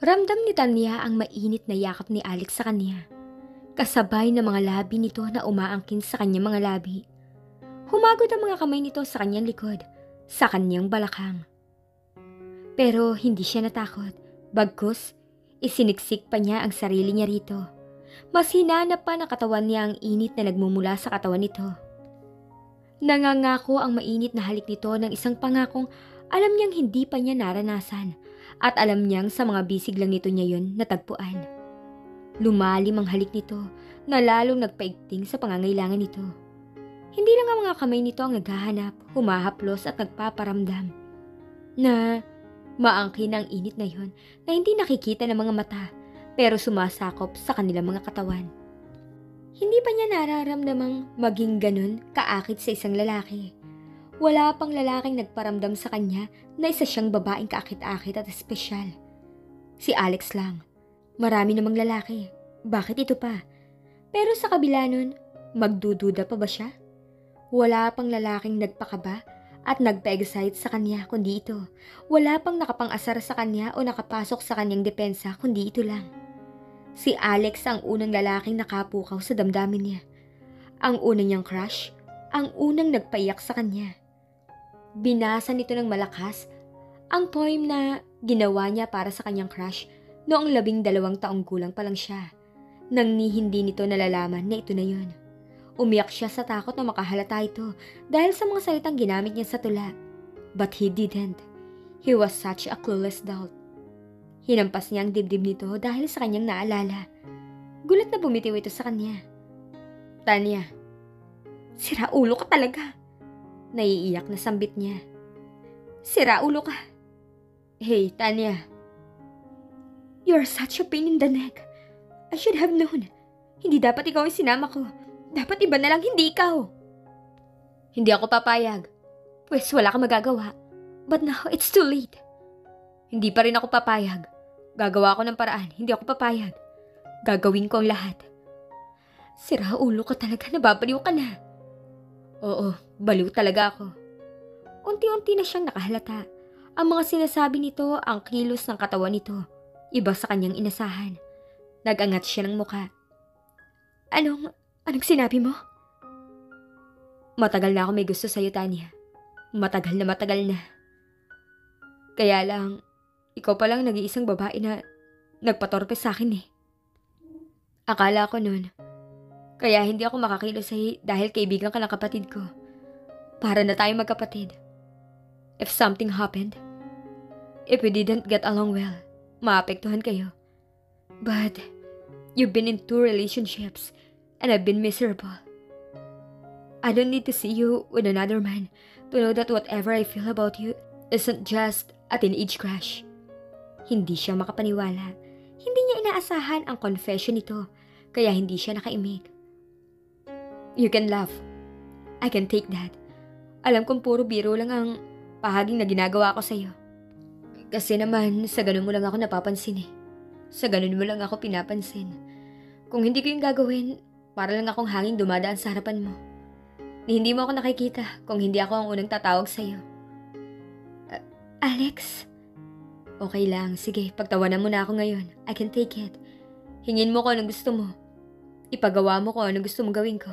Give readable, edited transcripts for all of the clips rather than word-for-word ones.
Ramdam ni Tanya ang mainit na yakap ni Alex sa kanya. Kasabay ng mga labi nito na umaangkin sa kanyang mga labi. Humagod ang mga kamay nito sa kanyang likod, sa kanyang balakang. Pero hindi siya natakot. Bagkus, isiniksik pa niya ang sarili niya rito. Mas hinanap pa ng katawan niya ang init na nagmumula sa katawan nito. Nangangako ang mainit na halik nito ng isang pangakong alam niyang hindi pa niya naranasan at alam niyang sa mga bisig lang nito niya yun natagpuan. Lumalim ang halik nito na lalong nagpaigting sa pangangailangan nito. Hindi lang ang mga kamay nito ang naghahanap, humahaplos at nagpaparamdam na maangkin ang init na yon na hindi nakikita ng mga mata pero sumasakop sa kanilang mga katawan. Hindi pa niya nararamdamang maging ganun kaakit sa isang lalaki. Wala pang lalaking nagparamdam sa kanya na isa siyang babaeng kaakit-akit at espesyal. Si Alex lang. Marami namang lalaki. Bakit ito pa? Pero sa kabila nun, magdududa pa ba siya? Wala pang lalaking nagpakaba at nagpa-excite sa kanya kundi ito. Wala pang nakapang-asar sa kanya o nakapasok sa kanyang depensa kundi ito lang. Si Alex ang unang lalaking nakapukaw sa damdamin niya. Ang unang niyang crush, ang unang nagpaiyak sa kanya. Binasa nito ng malakas ang poem na ginawa niya para sa kanyang crush noong 12 taong gulang pa lang siya. Nang hindi nito nalalaman na ito na yun. Umiyak siya sa takot na makahalata ito dahil sa mga salitang ginamit niya sa tula. But he didn't. He was such a clueless dolt. Hinampas niya ang dibdib nito dahil sa kanyang naalala. Gulat na bumitiw ito sa kanya. Tanya, sira ulo ka talaga. Naiiyak na sambit niya. Sira ulo ka. Hey, Tanya. You're such a pain in the neck. I should have known. Hindi dapat ikaw ang sinama ko. Dapat iba na lang, hindi ikaw. Hindi ako papayag. Pwes wala kang magagawa. But now, it's too late. Hindi pa rin ako papayag. Gagawa ako ng paraan, hindi ako papayag. Gagawin ko ang lahat. Sira ulo ka talaga, nababaliw ka na. Oo, baliw talaga ako. Unti-unti na siyang nakahalata. Ang mga sinasabi nito, ang kilos ng katawan nito. Iba sa kanyang inasahan. Nagangat siya ng muka. Anong sinabi mo? Matagal na ako may gusto sa'yo, Tanya. Matagal na. Kaya lang, ikaw pa lang nag-iisang babae na nagpatorpe sa akin eh. Akala ko nun. Kaya hindi ako makakilos sa'yo dahil kaibigan ka ng kapatid ko. Para na tayo magkapatid. If something happened, if we didn't get along well, maapektuhan kayo. But, you've been in 2 relationships and I've been miserable. I don't need to see you with another man to know that whatever I feel about you isn't just a teenage crush. Hindi siya makapaniwala. Hindi niya inaasahan ang confession nito, kaya hindi siya nakaimik. You can laugh. I can take that. Alam kong puro biro lang ang pahaging na ginagawa ko sa'yo. Kasi naman, sa ganun mo lang ako napapansin eh. Sa ganun mo lang ako pinapansin. Kung hindi ko yung gagawin, para lang akong hanging dumadaan sa harapan mo. Hindi mo ako nakikita kung hindi ako ang unang tatawag sa'yo. Alex? Okay lang, sige, pagtawanan mo na ako ngayon. I can take it. Hingin mo ko anong gusto mo. Ipagawa mo ko anong gusto mong gawin ko.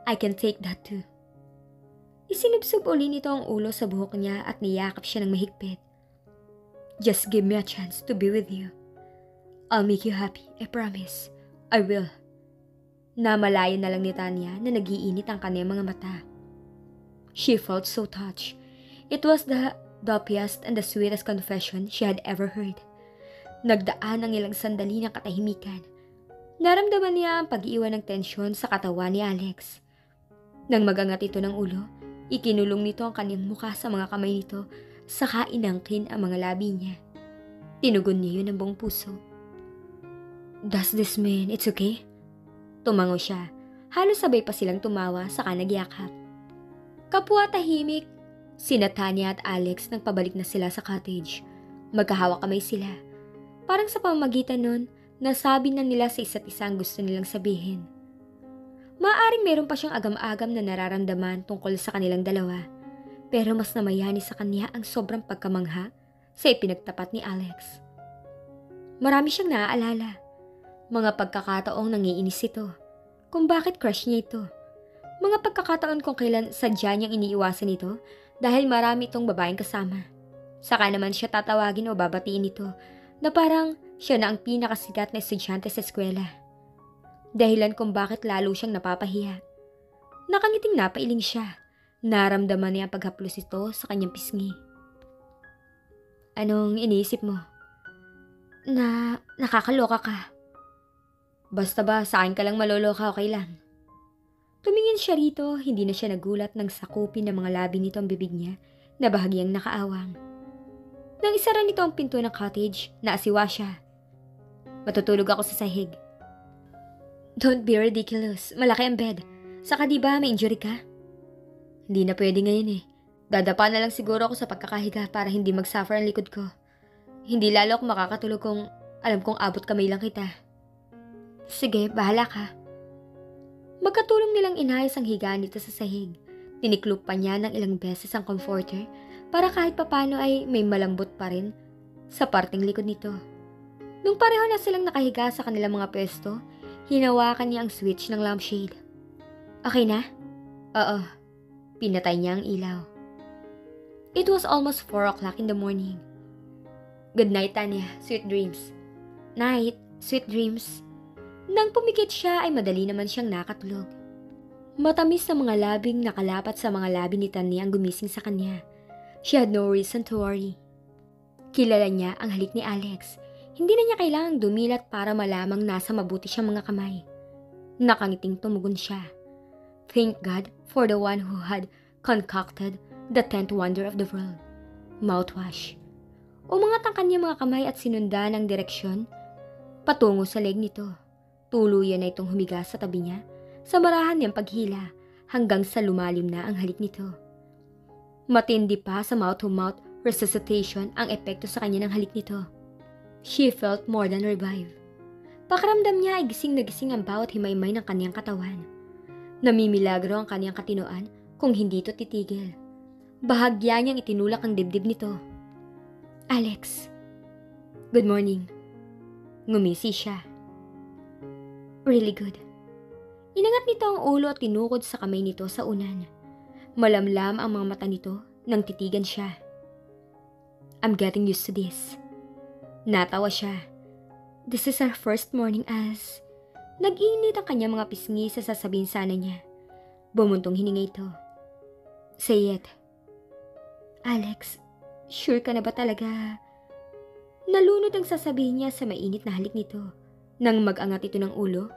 I can take that too. Isinubsob uli nito ang ulo sa buhok niya at niyakap siya ng mahigpit. Just give me a chance to be with you. I'll make you happy, I promise. I will. Namalayan na lang ni Tanya na nagiinit ang kanyang mga mata. She felt so touched. It was the doppiest and the sweetest confession she had ever heard. Nagdaan ang ilang sandali ng katahimikan. Naramdaman niya ang pag-iwan ng tensyon sa katawan ni Alex. Nang magangat ito ng ulo, ikinulong nito ang kanyang mukha sa mga kamay nito, saka inangkin ang mga labi niya. Tinugon niya yun ng buong puso. Does this mean it's okay? Tumango siya. Halos sabay pa silang tumawa saka nagyakap. Kapwa tahimik, sina Tanya at Alex nang pabalik na sila sa cottage. Magkahawak kamay sila. Parang sa pamamagitan nun, nasabi na nila sa isa't isa ang gusto nilang sabihin. Maaaring meron pa siyang agam-agam na nararamdaman tungkol sa kanilang dalawa. Pero mas namayani sa kanya ang sobrang pagkamangha sa ipinagtapat ni Alex. Marami siyang naaalala. Mga pagkakataong nangiinis ito. Kung bakit crush niya ito. Mga pagkakataon kung kailan sadya niyang iniiwasan ito dahil marami itong babaeng kasama. Saka naman siya tatawagin o babatiin ito na parang siya na ang pinakasikat na estudyante sa eskwela. Dahilan kung bakit lalo siyang napapahiya. Nakangiting napailing siya. Naramdaman niya ang paghaplos ito sa kanyang pisngi. Anong iniisip mo? Nakakaloka ka. Basta ba sa akin ka lang maloloka, okay lang. Tumingin siya rito, hindi na siya nagulat nang sakupin ng mga labi nito ang bibig niya na bahagyang nakaawang. Nang isara nito ang pinto ng cottage, naasiwa siya. Matutulog ako sa sahig. Don't be ridiculous, malaki ang bed. Saka di ba may injury ka? Hindi na pwede ngayon eh. Dadapa na lang siguro ako sa pagkakahiga para hindi mag-suffer ang likod ko. Hindi lalo ako makakatulog kung alam kong abot kamay lang kita. Sige, bahala ka. Magkatulong nilang inayos ang higaan nito sa sahig. Tiniklop pa niya ng ilang beses ang comforter para kahit papano ay may malambot pa rin sa parting likod nito. Nung pareho na silang nakahiga sa kanilang mga pwesto, hinawakan niya ang switch ng lampshade. Okay na? Oo. Pinatay niya ang ilaw. It was almost 4 o'clock in the morning. Good night, Tanya. Sweet dreams. Night. Sweet dreams. Nang pumikit siya ay madali naman siyang nakatulog. Matamis na mga labing nakalapat sa mga labi ni Tanya ang gumising sa kanya. She had no reason to worry. Kilala niya ang halik ni Alex. Hindi na niya kailangang dumilat para malamang nasa mabuti siyang mga kamay. Nakangiting tumugon siya. Thank God for the one who had concocted the 10th wonder of the world, mouthwash. Umangat ang kanyang mga kamay at sinundan ang direksyon patungo sa leg nito. Tuluyan na itong humiga sa tabi niya sa marahan niyang paghila hanggang sa lumalim na ang halik nito. Matindi pa sa mouth-to-mouth resuscitation ang epekto sa kanya ng halik nito. She felt more than revived. Pakiramdam niya ay gising na gising ang bawat himaymay ng kanyang katawan. Namimilagro ang kanyang katinoan kung hindi ito titigil. Bahagya niyang itinulak ang dibdib nito. Alex. Good morning. Ngumisi siya. Really good. Inangat nito ang ulo at tinukod sa kamay nito sa unan. Malamlam ang mga mata nito nang titigan siya. I'm getting used to this. Natawa siya. This is our first morning as... Nag-init ang kanyang mga pisngi sa sasabihin sana niya. Bumuntong hininga ito. Say it. Alex, sure ka na ba talaga? Nalunod ang sasabihin niya sa mainit na halik nito. Nang mag-angat ito ng ulo,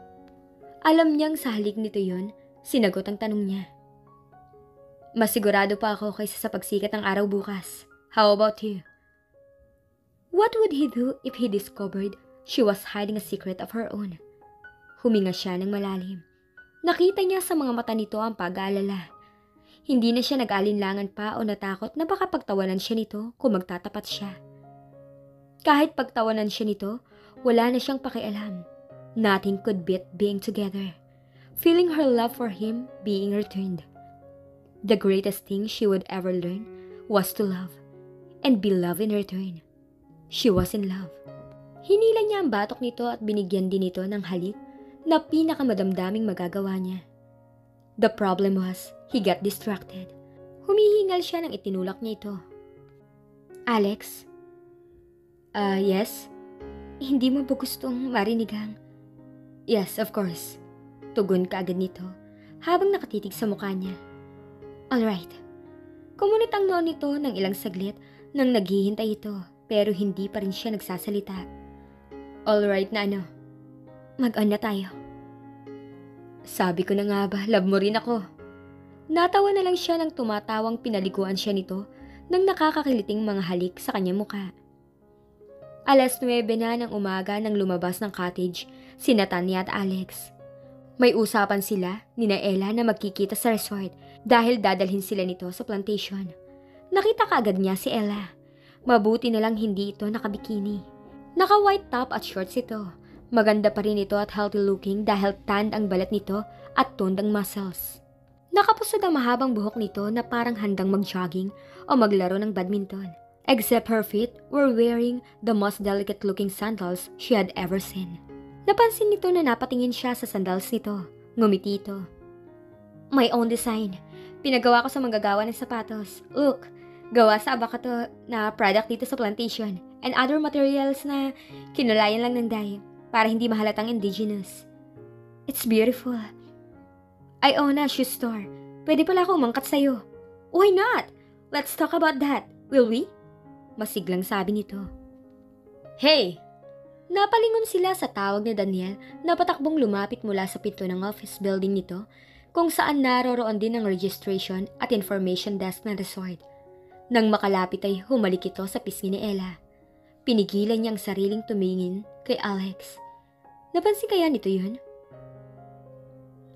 alam niyang sa halik nito yon, sinagot ang tanong niya. Masigurado pa ako kaysa sa pagsikat ng araw bukas. How about you? What would he do if he discovered she was hiding a secret of her own? Huminga siya ng malalim. Nakita niya sa mga mata nito ang pag-aalala. Hindi na siya nag-alinlangan pa o natakot na baka pagtawanan siya nito kung magtatapat siya. Kahit pagtawanan siya nito, wala na siyang pakialam. Nothing could beat being together. Feeling her love for him being returned. The greatest thing she would ever learn was to love and be loved in return. She was in love. Hinila niya ang batok nito at binigyan din ito ng halik na pinakamadamdaming magagawa niya. The problem was, he got distracted. Humihingal siya nang itinulak niya ito. Alex? Yes? Hindi mo ba gustong marinig ang... Yes, of course. Tugon kaagad nito habang nakatitig sa mukha niya. Alright. Kumunot ang noon nito ng ilang saglit nang naghihintay ito pero hindi pa rin siya nagsasalita. Alright na ano? Mag-on na tayo. Sabi ko na nga ba, love mo rin ako. Natawa na lang siya nang tumatawang pinaliguan siya nito ng nakakakiliting mga halik sa kanyang mukha. 9:00 na ng umaga nang lumabas ng cottage sina Tanya at Alex. May usapan sila ni Ella na magkikita sa resort dahil dadalhin sila nito sa plantation. Nakita kaagad niya si Ella. Mabuti na lang hindi ito nakabikini. Naka-white top at shorts ito. Maganda pa rin ito at healthy looking dahil tanned ang balat nito at toned ang muscles. Nakapusod ang mahabang buhok nito na parang handang mag-jogging o maglaro ng badminton. except her feet were wearing the most delicate-looking sandals she had ever seen. Napansin nito na napatingin siya sa sandals nito. Ngumiti ito. My own design. Pinagawa ko sa manggagawa ng sapatos. Look, gawa sa abakato na product dito sa plantation and other materials na kinulayan lang ng dye para hindi mahalatang indigenous. It's beautiful. I own a shoe store. Pwede pala ako umangkat sa'yo. Why not? Let's talk about that, will we? Masiglang sabi nito. Hey! Napalingon sila sa tawag ni Daniel na patakbong lumapit mula sa pinto ng office building nito kung saan naroroon din ang registration at information desk ng resort. Nang makalapit ay humalik ito sa pisngi ni Ella. Pinigilan niya ang sariling tumingin kay Alex. Napansin kaya nito yun?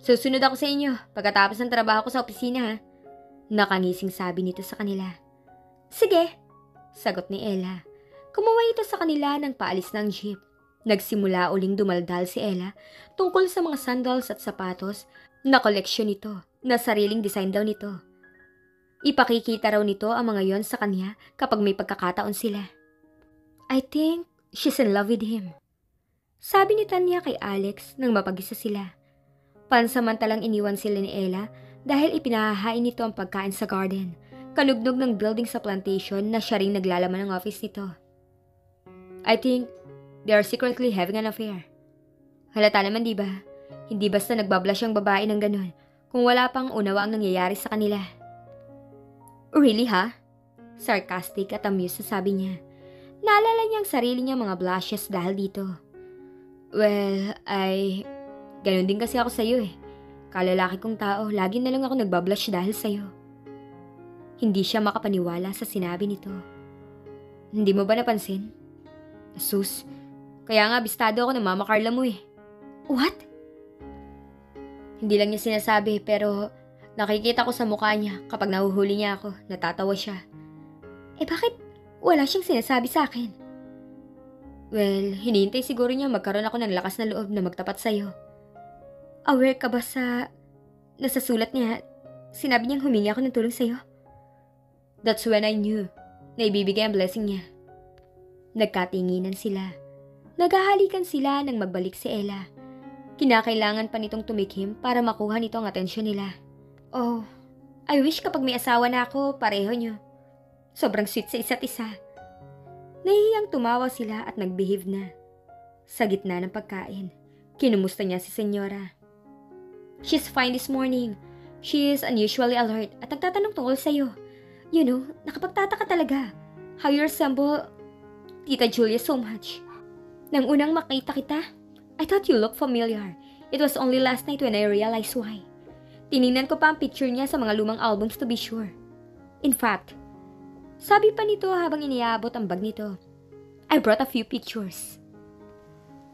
Susunod ako sa inyo pagkatapos ng trabaho ko sa opisina ha. Nakangising sabi nito sa kanila. Sige, sagot ni Ella. Kumuha ito sa kanila nang paalis ng jeep. Nagsimula uling dumaldal si Ella tungkol sa mga sandals at sapatos na koleksyon nito na sariling design daw nito. Ipakikita raw nito ang mga yon sa kanya kapag may pagkakataon sila. I think she's in love with him. Sabi ni Tanya kay Alex nang mapag-isa sila. Pansamantalang iniwan sila ni Ella dahil ipinahahain nito ang pagkain sa garden, kanugnog ng building sa plantation na siya ring naglalaman ng office nito. I think they are secretly having an affair. Halata naman diba? Hindi basta nagbablush ang babae ng ganon kung wala pang unawa ang nangyayari sa kanila. Really ha? Sarcastic at amused na sabi niya. Naalala niya ang sarili niya mga blushes dahil dito. Well, ganon din kasi ako sa'yo eh. Kalalaki kong tao, lagi na lang ako nagbablush dahil sa'yo. Hindi siya makapaniwala sa sinabi nito. Hindi mo ba napansin? Sus, kaya nga bistado ako ng Mama Carla mo eh. What? Hindi lang niya sinasabi pero nakikita ko sa mukha niya kapag nahuhuli niya ako, natatawa siya. Bakit wala siyang sinasabi sa akin? Well, hinihintay siguro niya magkaroon ako ng lakas na loob na magtapat sa'yo. Aware ka ba sa sulat niya, sinabi niyang humingi ako ng tulong sa'yo? That's when I knew na ibibigay ang blessing niya. Nagkatinginan sila. Naghahalikan sila nang magbalik si Ella. Kinakailangan pa nitong tumikim para makuha nito ang atensyon nila. Oh, I wish kapag may asawa na ako, pareho niyo. Sobrang sweet sa isa't isa. Nahihiyang tumawa sila at nagbehave na. Sa gitna ng pagkain, kinumusta niya si Senyora. She's fine this morning. She is unusually alert at nagtatanong tungkol sa'yo. You know, nakapagtataka talaga. How you resemble Tita Julia so much. Nang unang makita kita, I thought you looked familiar. It was only last night when I realized why. Tiningnan ko pa ang picture niya sa mga lumang albums to be sure. In fact, sabi pa nito habang iniabot ang bag nito, I brought a few pictures.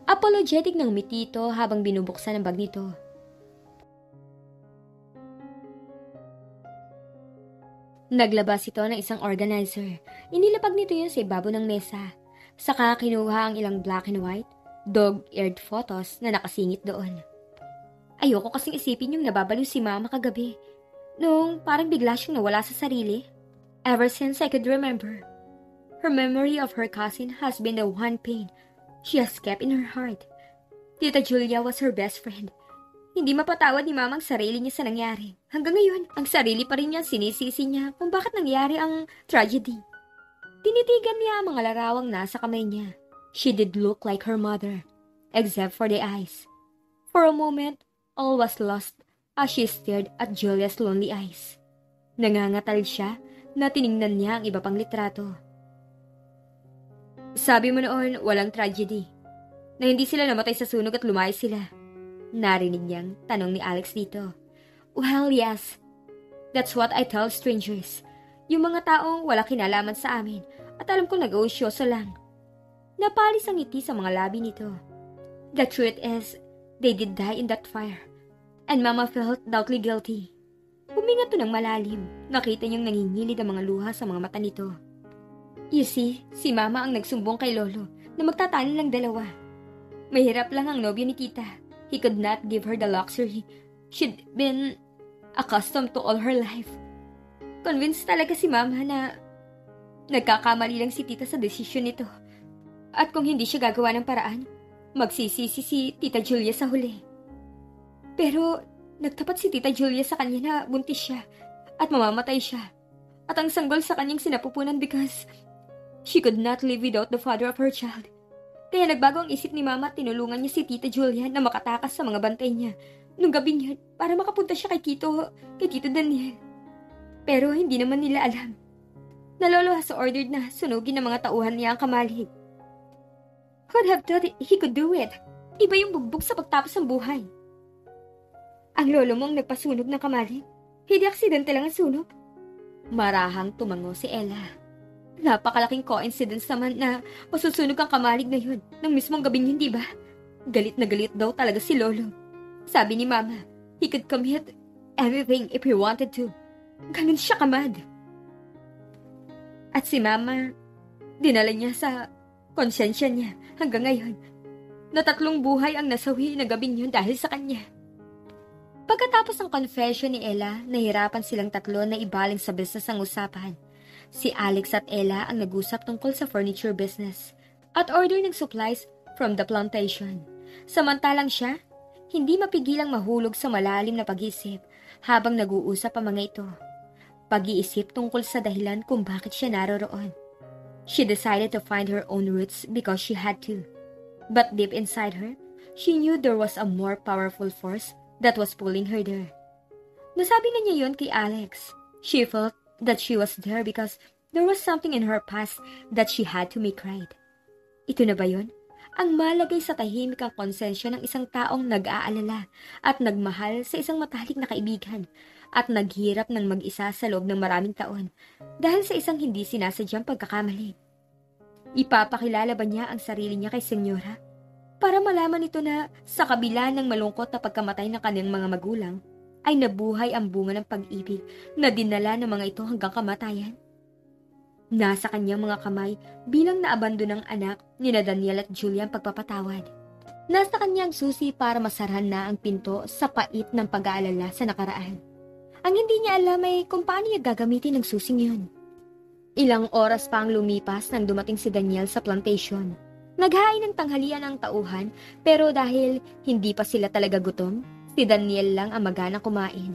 Apologetic ng umiti ito habang binubuksan ang bag nito. Naglabas ito ng isang organizer. Inilapag nito yun sa ibabaw ng mesa. Saka kinuha ang ilang black and white, dog-eared photos na nakasingit doon. Ayoko kasing isipin yung nababaliw si Mama kagabi. Nung parang bigla siyang nawala sa sarili. Ever since I could remember, her memory of her cousin has been the one pain she has kept in her heart. Tita Julia was her best friend. Hindi mapatawad ni Mama ang sarili niya sa nangyari. Hanggang ngayon, ang sarili pa rin niya sinisisi niya kung bakit nangyari ang tragedy. Tinitigan niya ang mga larawang nasa kamay niya. She did look like her mother, except for the eyes. For a moment, all was lost as she stared at Julia's lonely eyes. Nangangatal siya na tiningnan niya ang iba pang litrato. Sabi mo noon, walang tragedy. Na hindi sila namatay sa sunog at lumayas sila. Narinig niyang tanong ni Alex dito. Well, yes. That's what I tell strangers. Yung mga taong wala kinalaman sa amin at alam ko nag-uusyoso lang. Napalis ang ngiti sa mga labi nito. The truth is, they did die in that fire. And Mama felt doubly guilty. Huminga to ng malalim. Nakita niyang nangingilid ang mga luha sa mga mata nito. You see, si Mama ang nagsumbong kay Lolo na magtatanan ng dalawa. Mahirap lang ang nobyo ni Tita. He could not give her the luxury she'd been accustomed to all her life. Convinced talaga si Mama na Nagkakamali lang si tita sa desisyon nito. At kung hindi siya gagawa ng paraan, magsisisi si Tita Julia sa huli. Pero nagtapat si Tita Julia sa kanya na buntis siya at mamamatay siya. At ang sanggol sa kanyang sinapupunan because she could not live without the father of her child. Kaya nagbago ang isip ni Mama at tinulungan niya si Tita Julia na makatakas sa mga bantay niya nung gabing yun para makapunta siya kay Tito Daniel. Pero hindi naman nila alam. Naloloha sa ordered na sunugin ng mga tauhan niya ang kamalig. Who'd have thought he could do it? Iba yung bugbog sa pagtapos ng buhay. Ang lolo mong nagpasunog ng kamalig, hindi aksidente lang ang sunog. Marahang tumango si Ella. Napakalaking coincidence naman na masusunog ang kamalig na yun ng mismong gabing yun, di ba? Galit na galit daw talaga si Lolo. Sabi ni Mama, he could commit everything if he wanted to. Ganun siya kamad. At si Mama, dinala niya sa konsensya niya hanggang ngayon na 3 buhay ang nasawi na gabing yun dahil sa kanya. Pagkatapos ng confession ni Ella, nahirapan silang 3 na ibaling sa business ang usapan. Si Alex at Ella ang nag-usap tungkol sa furniture business at order ng supplies from the plantation. Samantalang siya, hindi mapigilang mahulog sa malalim na pag-iisip habang nag-uusap ang mga ito. Pag-iisip tungkol sa dahilan kung bakit siya naroroon. She decided to find her own roots because she had to. But deep inside her, she knew there was a more powerful force that was pulling her there. Nasabi na niya yon kay Alex. She felt that she was there because there was something in her past that she had to make right. Ito na ba yon? Ang malagay sa tahimik ang konsensya ng isang taong nag-aalala at nagmahal sa isang matalik na kaibigan at naghirap ng mag-isa sa loob ng maraming taon dahil sa isang hindi sinasadyang pagkakamali. Ipapakilala ba niya ang sarili niya kay Senyora? Para malaman ito na sa kabila ng malungkot na pagkamatay ng kanyang mga magulang, ay nabuhay ang bunga ng pag-ibig na dinala ng mga ito hanggang kamatayan. Nasa kanyang mga kamay bilang naabandonang anak ni Daniel at Julia ang pagpapatawad. Nasa kanyang susi para masarahan na ang pinto sa pait ng pag-aalala sa nakaraan. Ang hindi niya alam ay kung paano niya gagamitin ang susing yun. Ilang oras pa ang lumipas nang dumating si Daniel sa plantation. Naghain ng tanghalian ang tauhan pero dahil hindi pa sila talaga gutom, si Daniel lang ang maganang kumain.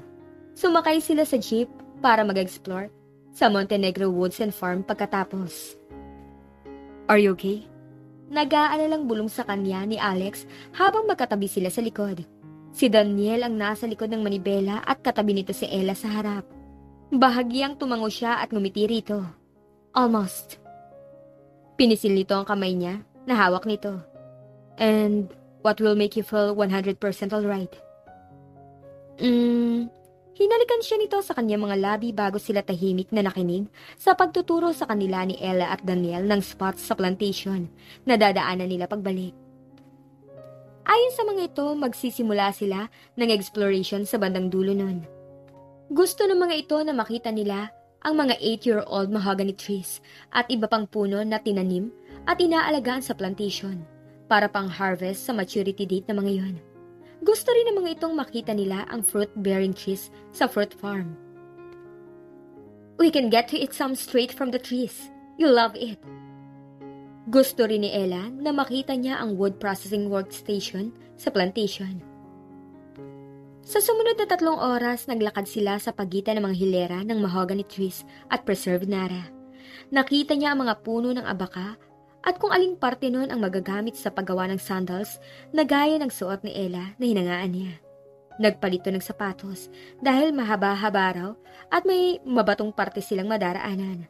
Sumakay sila sa jeep para mag-explore sa Montenegro Woods and Farm pagkatapos. Are you okay? Nag-aalalang bulong sa kanya ni Alex habang magkatabi sila sa likod. Si Daniel ang nasa likod ng manibela at katabi nito si Ella sa harap. Bahagyang tumango siya at ngumiti rito. Almost. Pinisil nito ang kamay niya na hawak nito. And what will make you feel 100% alright? Hinalikan siya nito sa kanyang mga labi bago sila tahimik na nakinig sa pagtuturo sa kanila ni Ella at Daniel ng spots sa plantation na dadaanan nila pagbalik. Ayon sa mga ito, magsisimula sila ng exploration sa bandang dulo nun. Gusto ng mga ito na makita nila ang mga 8-year-old mahogany trees at iba pang puno na tinanim at inaalagaan sa plantation para pang harvest sa maturity date na mga yon. Gusto rin ng mga itong makita nila ang fruit-bearing trees sa fruit farm. We can get to eat some straight from the trees. You'll love it. Gusto rin ni Ella na makita niya ang wood processing workstation sa plantation. Sa sumunod na 3 oras, naglakad sila sa pagitan ng mga hilera ng mahogany trees at preserved nara. Nakita niya ang mga puno ng abaka at kung aling parte nun ang magagamit sa paggawa ng sandals na gaya ng suot ni Ella na hinangaan niya. Nagpalito ng sapatos dahil mahaba-haba raw at may mabatong parte silang madaraanan.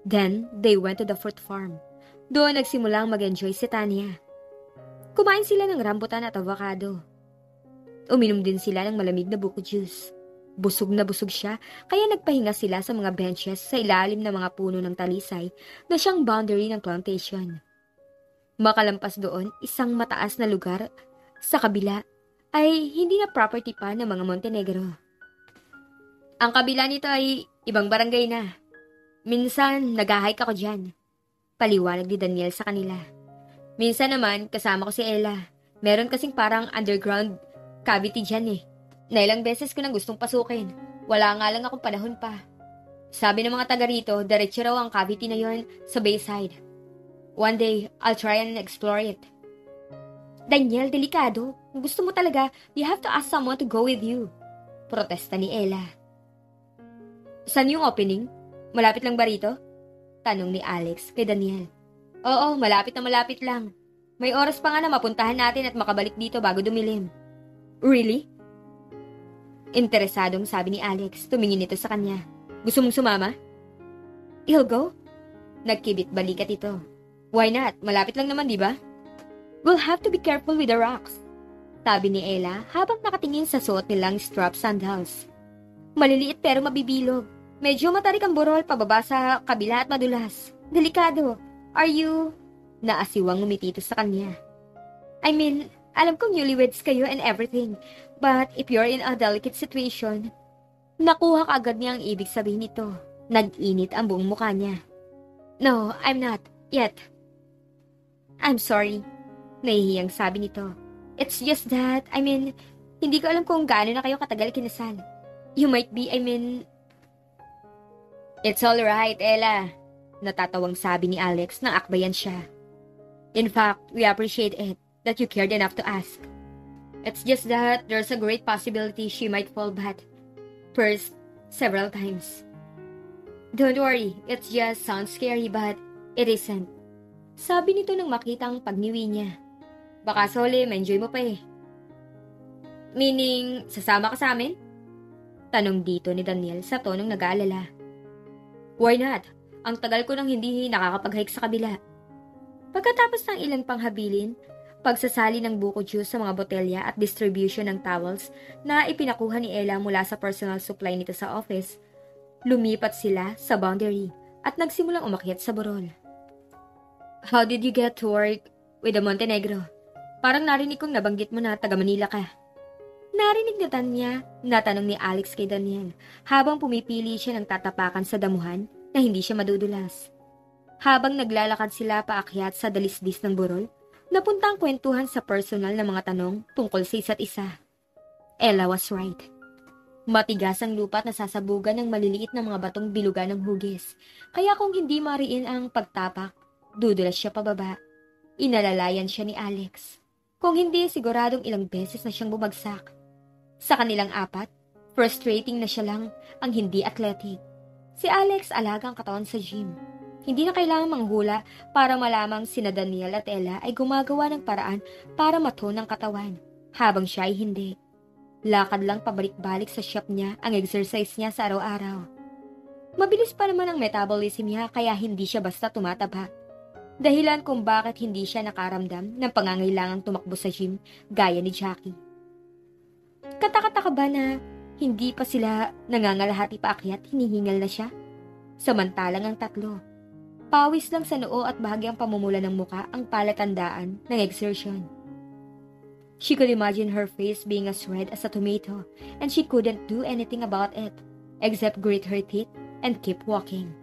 Then, they went to the fruit farm. Doon nagsimulang mag-enjoy si Tanya. Kumain sila ng rambutan at avocado. Uminom din sila ng malamig na buko juice. Busog na busog siya, kaya nagpahinga sila sa mga benches sa ilalim ng mga puno ng talisay na siyang boundary ng plantation. Makalampas doon, isang mataas na lugar sa kabila ay hindi na property pa ng mga Montenegro. Ang kabila nito ay ibang barangay na. Minsan, nag-hike ako dyan. Paliwanag ni Daniel sa kanila. Minsan naman, kasama ko si Ella. Meron kasing parang underground cavity dyan eh. Na ilang beses ko nang gustong pasukin. Wala nga lang akong panahon pa. Sabi ng mga taga rito, diretso raw ang cavity na yon sa Bayside. One day, I'll try and explore it. Daniel, delikado. Kung gusto mo talaga, you have to ask someone to go with you. Protesta ni Ella. Saan yung opening? Malapit lang ba rito? Tanong ni Alex kay Daniel. Oo, malapit na malapit lang. May oras pa nga na mapuntahan natin at makabalik dito bago dumilim. Really? Interesadong sabi ni Alex, tumingin ito sa kanya. Gusto mong sumama? You'll go? Nagkibit balikat ito. Why not? Malapit lang naman, di ba? We'll have to be careful with the rocks. Sabi ni Ella habang nakatingin sa suot nilang strap sandals. Maliliit pero mabibilog. Medyo matarik ang burol pababa sa kabila at madulas. Delikado. Are you... Naasiwang ngumiti ito sa kanya. I mean, alam kong newlyweds kayo and everything. But if you're in a delicate situation... Nakuha kaagad niya ang ibig sabihin nito. Nag-init ang buong mukha niya. No, I'm not. Yet. I'm sorry. Nahihiyang sabi nito. It's just that, I mean, hindi ko alam kung gaano na kayo katagal kinasal. You might be, I mean... It's alright, Ella. Natatawang sabi ni Alex nang akbayan siya. In fact, we appreciate it that you cared enough to ask. It's just that there's a great possibility she might fall bad. First, several times. Don't worry, it just sounds scary but it isn't. Sabi nito nang makita ang pagniwi niya. Baka sole, ma-enjoy mo pa eh. Meaning, sasama ka sa amin? Tanong dito ni Daniel sa tonong nag-aalala. Why not? Ang tagal ko nang hindi nakakapag-hike sa kabila. Pagkatapos ng ilang panghabilin, pagsasali ng buko juice sa mga botelya at distribution ng towels na ipinakuha ni Ella mula sa personal supply nito sa office, lumipat sila sa boundary at nagsimulang umakyat sa burol. How did you get to work with the Montenegro? Parang narinig kong nabanggit mo na taga Manila ka. Narinig na niya na tanong ni Alex kay Daniel habang pumipili siya ng tatapakan sa damuhan na hindi siya madudulas. Habang naglalakad sila paakyat sa dalisdis ng burol, napunta ang kwentuhan sa personal na mga tanong tungkol sa isa't isa. Ella was right. Matigas ang lupa at nasasabugan ng maliliit na mga batong bilugan ng hugis, kaya kung hindi mariin ang pagtapak, dudulas siya pababa. Inalalayan siya ni Alex. Kung hindi, siguradong ilang beses na siyang bumagsak. Sa kanilang apat, frustrating na siya lang ang hindi athletic. Si Alex alagang katawan sa gym. Hindi na kailangang manghula para malamang sina Daniel at Ella ay gumagawa ng paraan para matone ang katawan, habang siya ay hindi. Lakad lang pabalik-balik sa shop niya ang exercise niya sa araw-araw. Mabilis pa naman ang metabolism niya kaya hindi siya basta tumataba. Dahilan kung bakit hindi siya nakaramdam ng pangangailangang tumakbo sa gym gaya ni Jackie. Katakataka ba na hindi pa sila nangangalahati paakyat, hinihingal na siya? Samantalang ang tatlo, pawis lang sa noo at bahagyang pamumula ng muka ang palatandaan ng exertion. She could imagine her face being as red as a tomato and she couldn't do anything about it except grit her teeth and keep walking.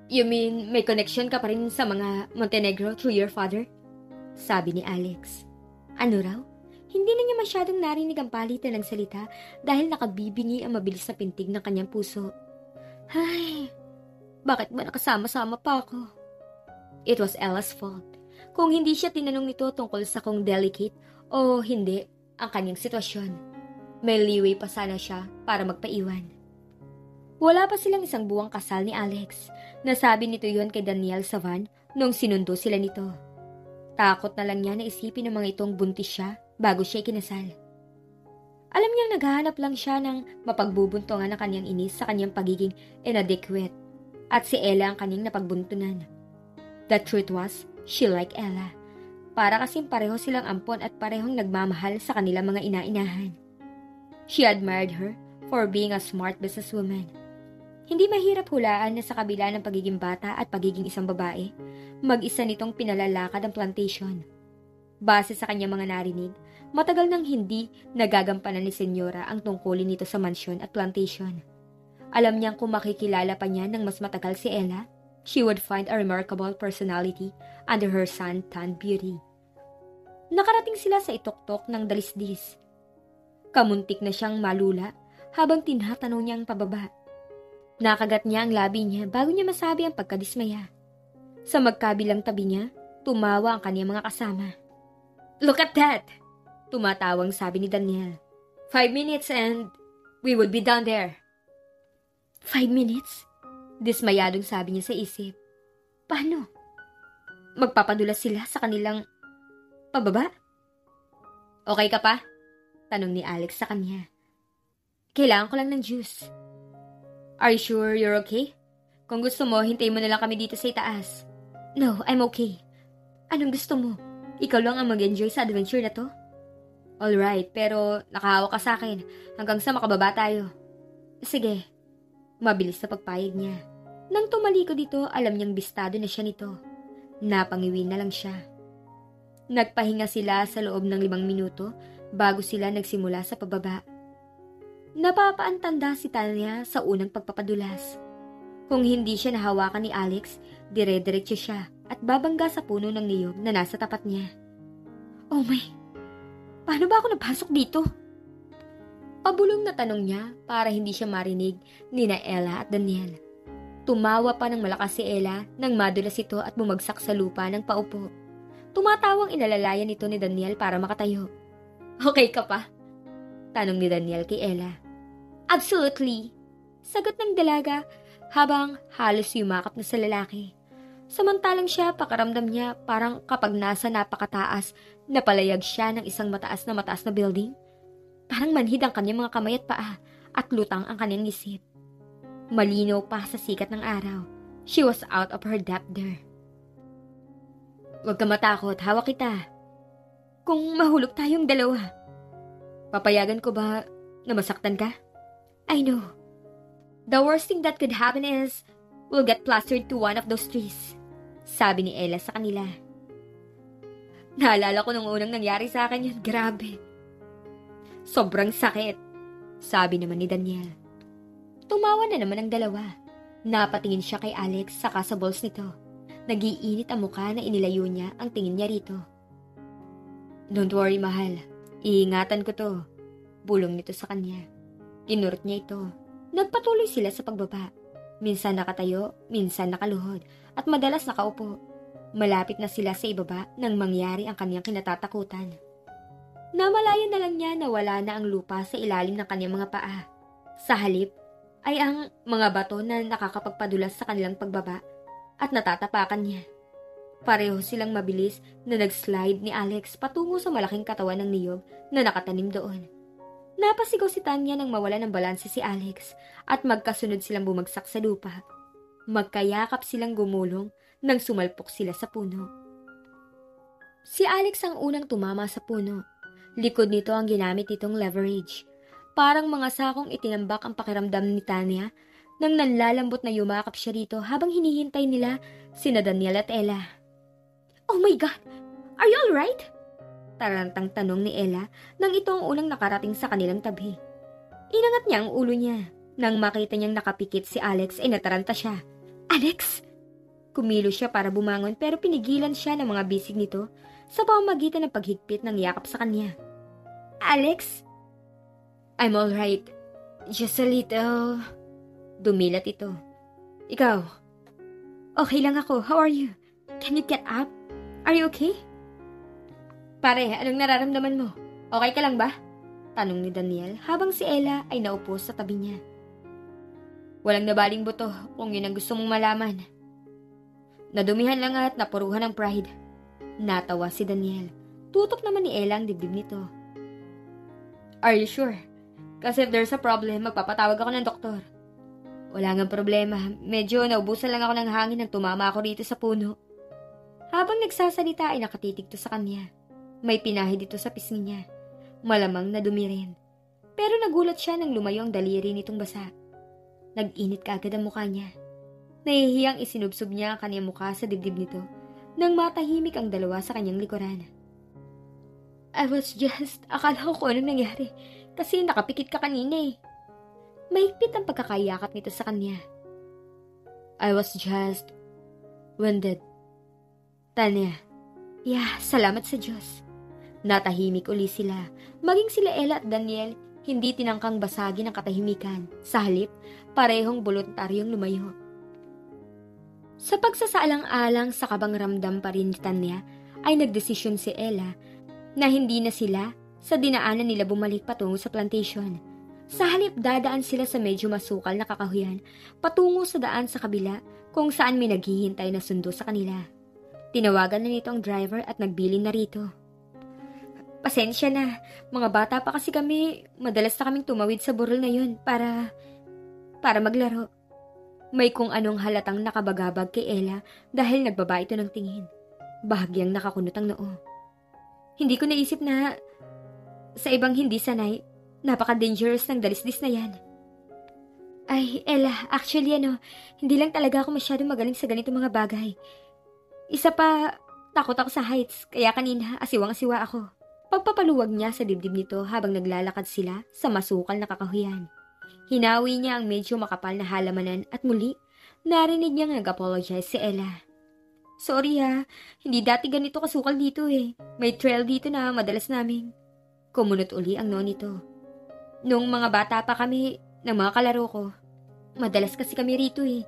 You mean may connection ka pa rin sa mga Montenegro through your father? Sabi ni Alex. Ano raw? Hindi na niya masyadong narinig ang palitan ng salita dahil nakabibingi ang mabilis na pintig ng kanyang puso. Ay, bakit ba nakasama-sama pa ako? It was Ella's fault. Kung hindi siya tinanong nito tungkol sa kung delicate o hindi ang kanyang sitwasyon, may leeway pa sana siya para magpaiwan. Wala pa silang isang buwang kasal ni Alex. Nasabi nito yon kay Daniel sa van nung sinundo sila nito. Takot na lang niya na isipin ng mga itong buntis siya bago siya ikinasal. Alam niyang naghahanap lang siya ng mapagbubuntungan ng kanyang inis sa kanyang pagiging inadequate at si Ella ang kanyang napagbuntunan. The truth was, she liked Ella. Para kasing pareho silang ampon at parehong nagmamahal sa kanilang mga ina-inahan. She admired her for being a smart businesswoman. Hindi mahirap hulaan na sa kabila ng pagiging bata at pagiging isang babae, mag-isa nitong pinalalakad ang plantation. Base sa kanyang mga narinig, matagal nang hindi nagagampanan ni Senyora ang tungkulin nito sa mansyon at plantation. Alam niyang kung makikilala pa niya ng mas matagal si Ella, she would find a remarkable personality under her sun-tanned beauty. Nakarating sila sa ituktok ng dalisdis. Kamuntik na siyang malula habang tinatanong niya ang pababa. Nakagat niya ang labi niya bago niya masabi ang pagkadismaya. Sa magkabilang tabi niya, tumawa ang kaniyang mga kasama. "Look at that!" Tumatawang sabi ni Daniel. 5 minutes and we would be down there. 5 minutes? Dismayadong sabi niya sa isip. Paano? Magpapadulas sila sa kanilang pababa? Okay ka pa? Tanong ni Alex sa kanya. Kailangan ko lang ng juice. Are you sure you're okay? Kung gusto mo, hintayin mo na lang kami dito sa itaas. No, I'm okay. Anong gusto mo? Ikaw lang ang mag-enjoy sa adventure na to? Alright, pero nakahawak ka sa akin hanggang sa makababa tayo. Sige. Mabilis na pagpayag niya. Nang tumalikod dito, alam niyang bistado na siya nito. Napangiwi na lang siya. Nagpahinga sila sa loob ng 5 minuto bago sila nagsimula sa pababa. Napapaantanda si Tanya sa unang pagpapadulas. Kung hindi siya nahawakan ni Alex, dire-diretso siya at babangga sa puno ng niyog na nasa tapat niya. Oh my! Paano ba ako napasok dito? Pabulong na tanong niya para hindi siya marinig ni na Ella at Daniel. Tumawa pa ng malakas si Ella nang madulas ito at bumagsak sa lupa ng paupo. Tumatawang inalalayan ito ni Daniel para makatayo. Okay ka pa? Tanong ni Daniel kay Ella. Absolutely! Sagot ng dalaga habang halos yumakap na sa lalaki. Samantalang siya, pakaramdam niya parang kapag nasa napakataas, napalayag siya ng isang mataas na building. Parang manhid ang kanyang mga kamay at paa at lutang ang kanyang isip. Malinaw pa sa sikat ng araw. She was out of her depth there. Huwag ka matakot, hawak kita. Kung mahulog tayong dalawa, papayagan ko ba na masaktan ka? I know. The worst thing that could happen is we'll get plastered to one of those trees. Sabi ni Ella sa kanila. Naalala ko nung unang nangyari sa akin yun. Grabe. Sobrang sakit. Sabi naman ni Daniel. Tumawa na naman ang dalawa. Napatingin siya kay Alex saka sa balls nito. Nagiinit ang mukha na inilayo niya ang tingin niya rito. Don't worry, mahal. Iingatan ko to. Bulong nito sa kanya. Kinurot niya ito. Nagpatuloy sila sa pagbaba. Minsan nakatayo, minsan nakaluhod, at madalas nakaupo. Malapit na sila sa ibaba nang mangyari ang kanyang kinatatakutan. Namalayan na lang niya na wala na ang lupa sa ilalim ng kanyang mga paa. Sa halip ay ang mga bato na nakakapagpadulas sa kanilang pagbaba at natatapakan niya. Pareho silang mabilis na nag-slide ni Alex patungo sa malaking katawan ng niyog na nakatanim doon. Napasigaw si Tanya nang mawala ng balanse si Alex at magkasunod silang bumagsak sa lupa. Magkayakap silang gumulong nang sumalpok sila sa puno. Si Alex ang unang tumama sa puno. Likod nito ang ginamit nitong leverage. Parang mga sakong itinambak ang pakiramdam ni Tanya nang nanlalambot na yumakap siya rito habang hinihintay nila sina Daniel at Ella. Oh my God! Are you alright? Tarantang tanong ni Ella nang ito ang unang nakarating sa kanilang tabi. Inangat niya ang ulo niya. Nang makita niyang nakapikit si Alex ay nataranta siya. Alex! Kumilo siya para bumangon pero pinigilan siya ng mga bisig nito sa pamamagitan ng paghigpit ng yakap sa kanya. Alex? I'm alright. Just a little... Dumilat ito. Ikaw? Okay lang ako. How are you? Can you get up? Are you okay? Pare, anong nararamdaman mo? Okay ka lang ba? Tanong ni Daniel habang si Ella ay naupo sa tabi niya. Walang nabaling buto kung yun ang gusto mong malaman. Nadumihan lang at napuruhan ng pride. Natawa si Daniel. Tutok naman ni Ella ang dibdib nito. Are you sure? Kasi if there's a problem, magpapatawag ako ng doktor. Wala nga problema. Medyo naubusan lang ako ng hangin nang tumama ako rito sa puno. Habang nagsasalita ay nakatitig to sa kanya. May pinahid dito sa pisngi niya. Malamang na dumi rin. Pero nagulat siya nang lumayo ang daliri nitong basa. Nag-init kaagad ang mukha niya. Nahihiyang isinubsob niya ang kanyang mukha sa dibdib nito nang matahimik ang dalawa sa kanyang likuran. Akala ko kung anong nangyari kasi nakapikit ka kanina eh. Mahigpit ang pagkakayakap nito sa kanya. I was just wounded. Tanya. Yeah, salamat sa Diyos. Natahimik uli sila. Maging sila Ella at Daniel, hindi tinangkang basagin ang katahimikan. Sa halip, parehong voluntaryong lumayo. Sa pagsasaalang-alang sa kabang ramdam pa rin ni Tanya, ay nagdesisyon si Ella na hindi na sila sa dinaanan nila bumalik patungo sa plantation. Sa halip, dadaan sila sa medyo masukal na kakahuyan patungo sa daan sa kabila kung saan may naghihintay na sundo sa kanila. Tinawagan na nito ang driver at nagbilin na rito. Pasensya na, mga bata pa kasi kami, madalas na kaming tumawid sa burol na yun para maglaro. May kung anong halatang nakabagabag kay Ella dahil nagbaba ito ng tingin. Bahagyang nakakunot ang noo. Hindi ko naisip na sa ibang hindi sanay, napaka-dangerous ng dalisdis na yan. Ay, Ella, actually hindi lang talaga ako masyadong magaling sa ganito mga bagay. Isa pa, takot ako sa heights, kaya kanina asiwang-asiwa ako. Pagpapaluwag niya sa dibdib nito habang naglalakad sila sa masukal na kakahuyan. Hinawi niya ang medyo makapal na halamanan at muli, narinig niyang nag-apologize si Ella. Sorry hindi dati ganito kasukal dito eh. May trail dito na madalas namin. Kumunot uli ang noon nito. Nung mga bata pa kami ng mga kalaro ko, madalas kasi kami rito eh.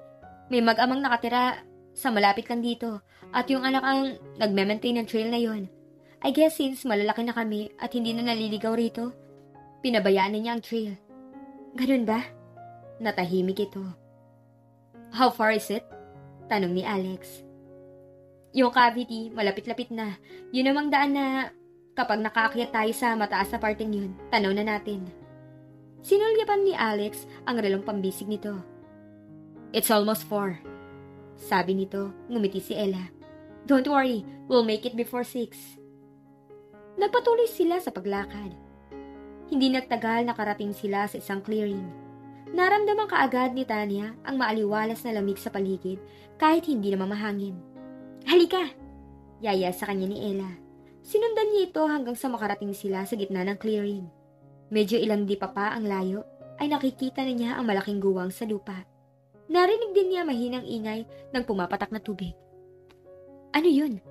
May mag-amang nakatira sa malapit lang dito at yung anak ang nagme-maintain ng trail na yon. I guess since malalaki na kami at hindi na naliligaw rito, pinabayaan na niya ang trail. Ganun ba? Natahimik ito. How far is it? Tanong ni Alex. Yung cavity, malapit-lapit na. Yun namang daan na kapag nakaakyat tayo sa mataas na parting yun, tanaw na natin. Sinulyapan ni Alex ang relong pambisig nito. It's almost 4. Sabi nito, ngumiti si Ella. Don't worry, we'll make it before 6. Nagpatuloy sila sa paglakad. Hindi nagtagal nakarating sila sa isang clearing. Naramdaman kaagad ni Tanya ang maaliwalas na lamig sa paligid kahit hindi na mamahangin. Halika! Yaya sa kanya ni Ella. Sinundan niya ito hanggang sa makarating sila sa gitna ng clearing. Medyo ilang dipa pa ang layo ay nakikita na niya ang malaking guwang sa lupa. Narinig din niya mahinang ingay ng pumapatak na tubig. Ano yun?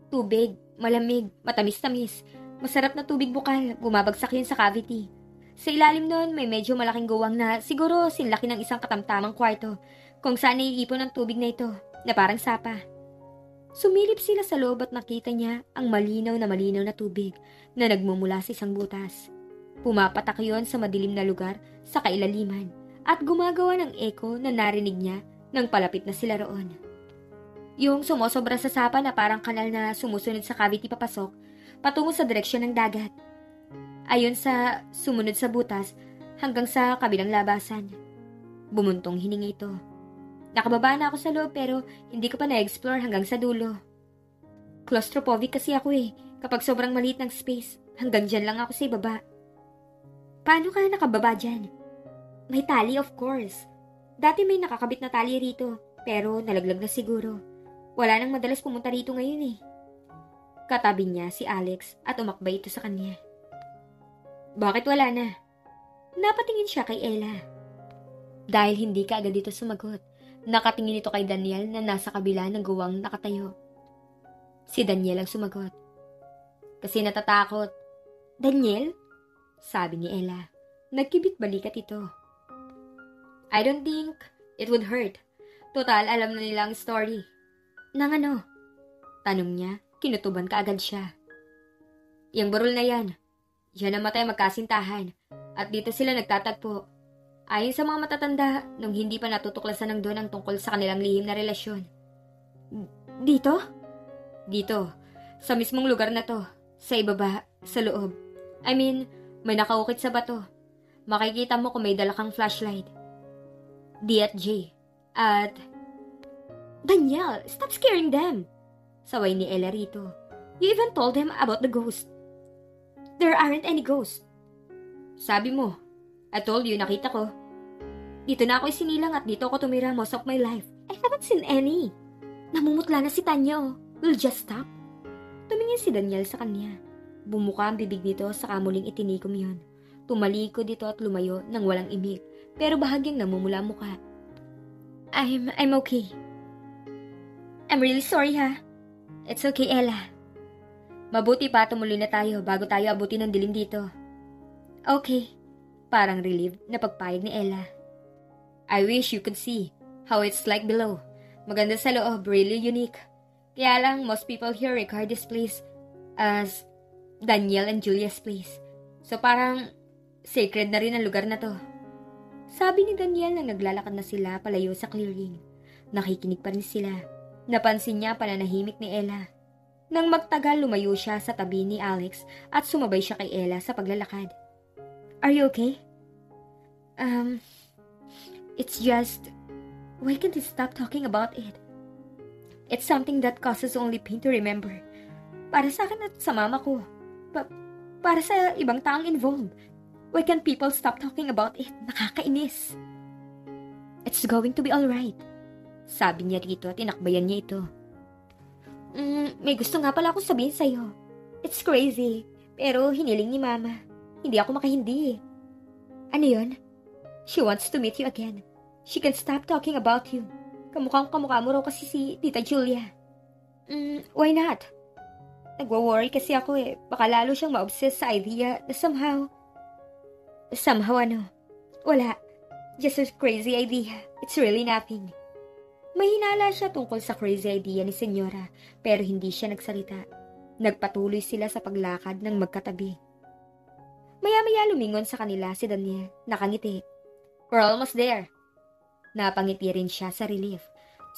Tubig, malamig, matamis-tamis. Masarap na tubig bukal, bumabagsak yun sa cavity. Sa ilalim nun, may medyo malaking guwang na siguro sinlaki ng isang katamtamang kwarto kung saan naiipon ang tubig na ito, na parang sapa. Sumilip sila sa loob at nakita niya ang malinaw na tubig na nagmumula sa isang butas. Pumapatak yon sa madilim na lugar sa kailaliman at gumagawa ng echo na narinig niya nang palapit na sila roon. Yung sumosobra sa sapa na parang kanal na sumusunod sa cavity papasok, patungo sa direksyon ng dagat. Ayon sa sumunod sa butas hanggang sa kabilang labasan. Bumuntong hininga ito. Nakababa na ako sa loob pero hindi ko pa na-explore hanggang sa dulo. Claustrophobic kasi ako eh. Kapag sobrang maliit ng space, hanggang dyan lang ako sa ibaba. Paano ka nakababa dyan? May tali of course. Dati may nakakabit na tali rito, pero nalaglag na siguro. Wala nang madalas pumunta rito ngayon eh. Katabi niya si Alex at umakbay ito sa kanya. Bakit wala na? Napatingin siya kay Ella. Dahil hindi ka agad dito sumagot, nakatingin ito kay Daniel na nasa kabila ng guwang nakatayo. Si Daniel ang sumagot. Kasi natatakot. Daniel? Sabi ni Ella. Nagkibit balikat ito. I don't think it would hurt. Total, alam na nila ang story. Nang ano? Tanong niya, kinutuban kaagad siya. Yang burol na yan. Yan namatay magkasintahan. At dito sila nagtatagpo. Ayon sa mga matatanda, nung hindi pa natutuklasan ng Don ang tungkol sa kanilang lihim na relasyon. Dito? Dito. Sa mismong lugar na to. Sa ibaba, sa loob. I mean, may nakaukit sa bato. Makikita mo kung may dala kang flashlight. D at J. At... Daniel, stop scaring them! Saway ni Ella rito. You even told them about the ghost. There aren't any ghosts. Sabi mo. I told you, nakita ko. Dito na ako isinilang at dito ako tumira most of my life. I haven't seen any. Namumutla na si Tanya oh. Will just stop. Tumingin si Daniel sa kanya. Bumuka ang bibig nito sa kamuling itinikom yon. Tumalikod dito at lumayo nang walang imik, pero bahagyang namumula ang mukha. I'm okay. I'm really sorry ha. It's okay, Ella. Mabuti pa tumuloy na tayo bago tayo abutin ng dilim dito. Okay. Parang relieved na pagpayag ni Ella. I wish you could see how it's like below. Maganda sa loob, really unique. Kaya lang, most people here regard this place as Daniel and Julia's place. So parang sacred na rin ang lugar na to. Sabi ni Daniel nang naglalakad na sila palayo sa clearing. Nakikinig pa rin sila. Napansin niya pananahimik ni Ella. Nang magtagal, lumayo siya sa tabi ni Alex at sumabay siya kay Ella sa paglalakad. Are you okay? It's just, why can't you stop talking about it? It's something that causes only pain to remember. Para sa akin at sa mama ko. Para sa ibang taong involved. Why can't people stop talking about it? Nakakainis. It's going to be alright. Sabi niya rito at tinakbayan niya ito. May gusto nga pala akong sabihin sa'yo. It's crazy, pero hiniling ni Mama. Hindi ako makahindi eh. Ano yun? She wants to meet you again. She can't stop talking about you. Kamukha mo raw kasi si Tita Julia. Why not? Nagwa-worry kasi ako eh. Baka lalo siyang ma-obsess sa idea na somehow ano? Wala. Just a crazy idea. It's really nothing. Mahinala siya tungkol sa crazy idea ni Senyora, pero hindi siya nagsalita. Nagpatuloy sila sa paglakad ng magkatabi. Maya-maya lumingon sa kanila si Daniel, nakangiti. We're almost there. Napangiti rin siya sa relief.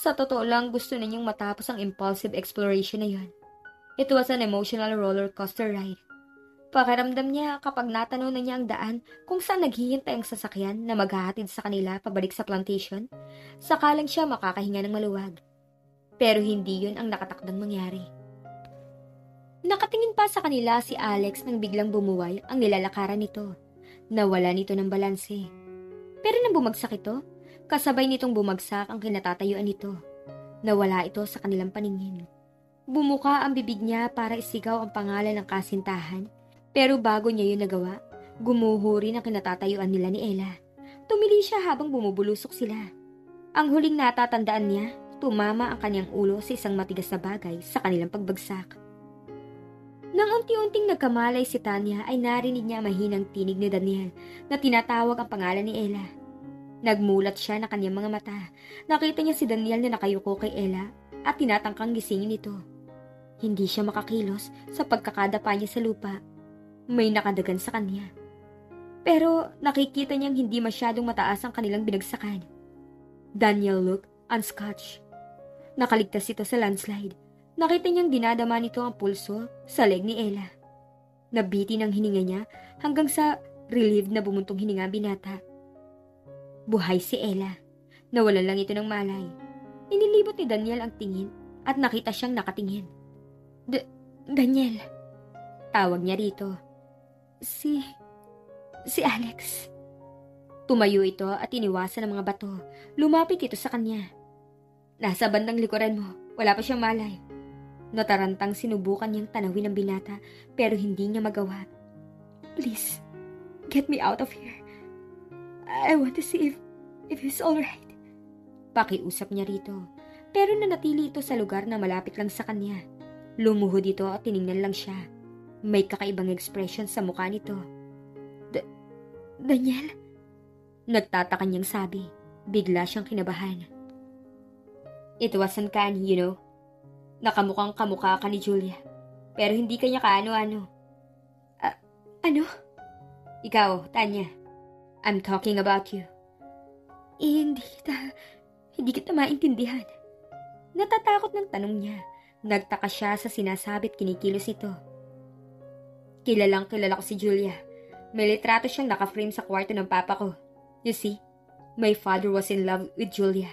Sa totoo lang, gusto ninyong matapos ang impulsive exploration na yun. It was an emotional roller coaster ride. Pakiramdam niya kapag natanaw na niya ang daan kung saan naghihintay ang sasakyan na maghahatid sa kanila pabalik sa plantation, saka lang siya makakahinga ng maluwag. Pero hindi yun ang nakatakdang mangyari. Nakatingin pa sa kanila si Alex nang biglang bumuway ang nilalakaran nito. Nawala nito ng balanse. Pero nang bumagsak ito, kasabay nitong bumagsak ang kinatatayuan nito. Nawala ito sa kanilang paningin. Bumuka ang bibig niya para isigaw ang pangalan ng kasintahan. Pero bago niya yun nagawa, gumuho rin ang kinatatayuan nila ni Ella. Tumili siya habang bumubulusok sila. Ang huling natatandaan niya, tumama ang kanyang ulo sa isang matigas na bagay sa kanilang pagbagsak. Nang unti-unting nagkamalay si Tanya ay narinig niya mahinang tinig ni Daniel na tinatawag ang pangalan ni Ella. Nagmulat siya na kanyang mga mata. Nakita niya si Daniel na nakayuko kay Ella at tinatangkang gisingin ito. Hindi siya makakilos sa pagkakadapa niya sa lupa. May nakadagan sa kanya. Pero nakikita niyang hindi masyadong mataas ang kanilang binagsakan. Daniel looked unscotched. Nakaligtas ito sa landslide. Nakita niyang dinadama nito ang pulso sa leg ni Ella. Nabiti ng hininga niya hanggang sa relieved na bumuntong hininga ang binata. Buhay si Ella. Nawalan lang ito ng malay. Inilibot ni Daniel ang tingin at nakita siyang nakatingin. Daniel. Tawag niya rito. Si Alex. Tumayo ito at iniwasan ng mga bato. Lumapit ito sa kanya. Nasa bandang likuran mo. Wala pa siyang malay. Natarantang sinubukan niyang tanawin ang binata pero hindi niya magawa. Please, get me out of here. I want to see if he's alright. Pakiusap niya rito. Pero nanatili ito sa lugar na malapit lang sa kanya. Lumuhod ito at tiningnan lang siya. May kakaibang expression sa mukha nito. Daniel? Nagtataka niyang sabi. Bigla siyang kinabahan. It was uncanny, you know. Nakamukhang kamukha ka ni Julia. Pero hindi kanya kaano-ano. Ano? Ikaw, Tanya. I'm talking about you. Hindi kita maintindihan. Natatakot ng tanong niya. Nagtaka siya sa sinasabit kinikilos ito. Kilala ko si Julia. May litrato siyang naka-frame sa kwarto ng papa ko. You see, my father was in love with Julia.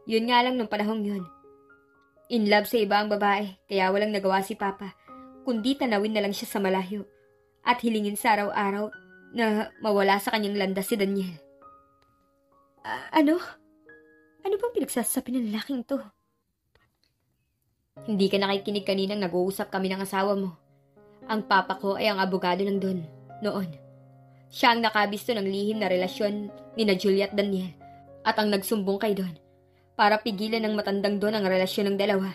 Yun nga lang nung panahong yun. In love sa iba ang babae, kaya walang nagawa si papa, kundi tanawin na lang siya sa malayo at hilingin sa araw-araw na mawala sa kanyang landas si Daniel. Ano? Ano bang pinagsasabi ng lalaking to? Hindi ka nakikinig kaninang nag-uusap kami ng asawa mo. Ang papa ko ay ang abogado ng Don noon. Siya ang nakabisto ng lihim na relasyon ni na Julia at Daniel at ang nagsumbong kay Don para pigilan ng matandang Don ang relasyon ng dalawa.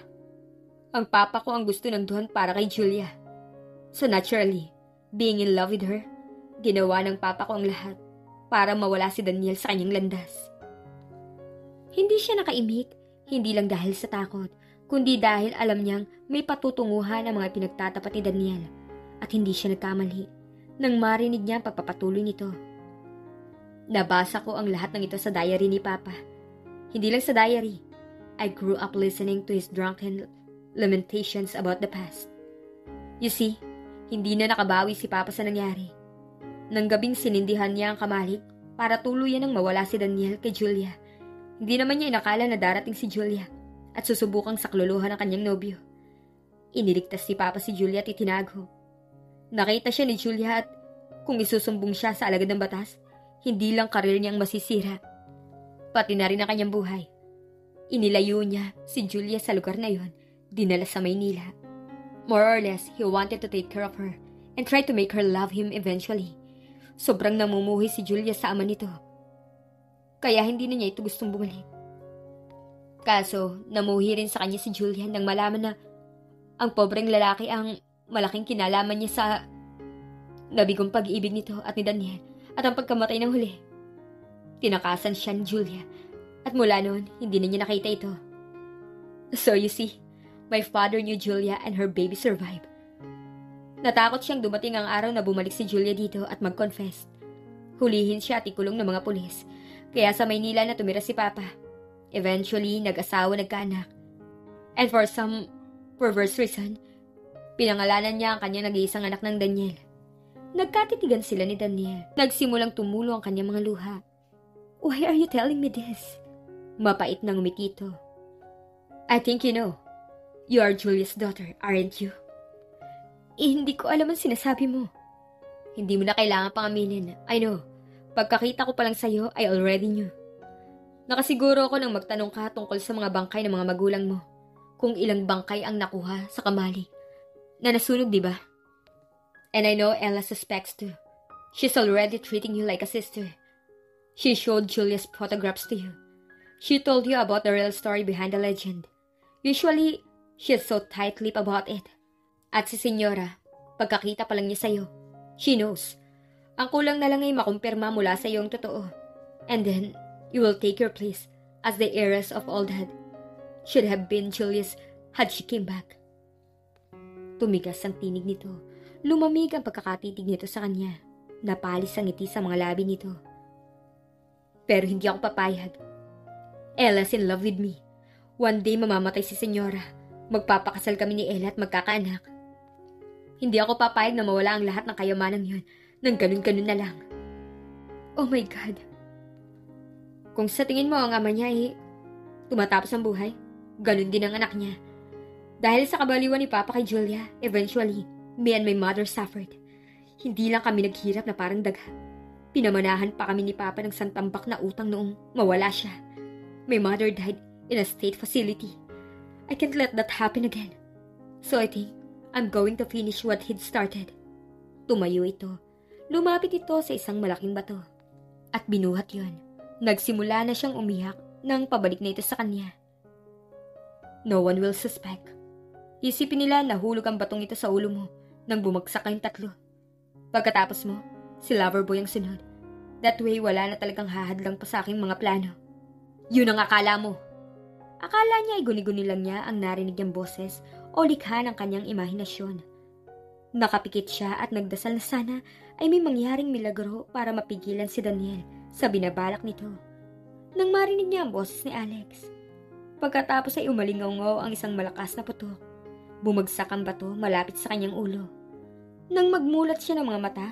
Ang papa ko ang gusto ng Don para kay Julia. So naturally, being in love with her, ginawa ng papa ko ang lahat para mawala si Daniel sa kanyang landas. Hindi siya nakaimik, hindi lang dahil sa takot, kundi dahil alam niyang may patutunguhan ang mga pinagtatapat ni Daniel at hindi siya nagkamali nang marinig niya ang pagpapatuloy nito. Nabasa ko ang lahat ng ito sa diary ni Papa. Hindi lang sa diary. I grew up listening to his drunken lamentations about the past. You see, hindi na nakabawi si Papa sa nangyari. Nang gabing sinindihan niya ang kamalig para tuluyan ng mawala si Daniel kay Julia. Hindi naman niya inakala na darating si Julia at susubukang sakluluhan ang kanyang nobyo. Iniligtas ni Papa si Julia at itinago. Nakita siya ni Julia at kung isusumbong siya sa alagad ng batas, hindi lang karir niyang masisira, pati na rin ang kanyang buhay. Inilayo niya si Julia sa lugar na yon, dinala sa Maynila. More or less, he wanted to take care of her and try to make her love him eventually. Sobrang namumuhi si Julia sa ama nito. Kaya hindi na niya ito gustong bumalik. Kaso, namuhi rin sa kanya si Julia nang malaman na ang pobreng lalaki ang malaking kinalaman niya sa nabigong pag-ibig nito at ni Daniel at ang pagkamatay ng huli. Tinakasan siya ni Julia at mula noon, hindi na niya nakita ito. So you see, my father knew Julia and her baby survived. Natakot siyang dumating ang araw na bumalik si Julia dito at mag-confess. Hulihin siya at ikulong ng mga pulis. Kaya sa Maynila na tumira si Papa. Eventually, nag-asawa, nagkaanak. And for some perverse reason, pinangalanan niya ang kanyang nag-iisang anak ng Daniel. Nagkatitigan sila ni Daniel. Nagsimulang tumulo ang kanyang mga luha. Why are you telling me this? Mapait nang umikito. I think you know. You are Julia's daughter, aren't you? Hindi ko alam ang sinasabi mo. Hindi mo na kailangan pang aminin. I know. Pagkakita ko pa lang sa'yo, I already knew. Nakasiguro ako nang magtanong ka tungkol sa mga bangkay ng mga magulang mo. Kung ilang bangkay ang nakuha sa kamali. Na nasunog, di ba? And I know Ella suspects too. She's already treating you like a sister. She showed Julia's photographs to you. She told you about the real story behind the legend. Usually, she's so tight-lipped about it. At si Senyora, pagkakita pa lang niya sa'yo, she knows. Ang kulang na lang ay makumpirma mula sa iyong totoo. And then, you will take your place as the heiress of all that should have been Julia's had she came back. Tumigas ang tinig nito. Lumamig ang pagkakatitig nito sa kanya. Napalis ang ngiti sa mga labi nito. Pero hindi ako papayag. Ella's in love with me. One day mamamatay si Senyora. Magpapakasal kami ni Ella at magkakaanak. Hindi ako papayag na mawala ang lahat ng kayamanan yon nang ganun-ganun na lang. Oh my God. Kung sa tingin mo ang ama niya ay tumatapos ang buhay, ganun din ang anak niya. Dahil sa kabaliwan ni Papa kay Julia, eventually, me and my mother suffered. Hindi lang kami naghirap na parang daga. Pinamanahan pa kami ni Papa ng santambak na utang noong mawala siya. My mother died in a state facility. I can't let that happen again. So I think I'm going to finish what he'd started. Tumayo ito. Lumapit ito sa isang malaking bato. At binuhat yon. Nagsimula na siyang umiyak nang pabalik na ito sa kanya. No one will suspect. Isipin nila na hulog ang batong ito sa ulo mo nang bumagsak kayong tatlo. Pagkatapos mo, si Loverboy ang sunod. That way, wala na talagang hahadlang pa sa aking mga plano. Yun ang akala mo. Akala niya ay guni-guni lang niya ang narinig niyang boses o likha ng kanyang imahinasyon. Nakapikit siya at nagdasal na sana ay may mangyaring milagro para mapigilan si Daniel sa binabalak nito. Nang marinig niya ang boses ni Alex. Pagkatapos ay umalingaw ang isang malakas na putok. Bumagsak ang bato malapit sa kanyang ulo. Nang magmulat siya ng mga mata,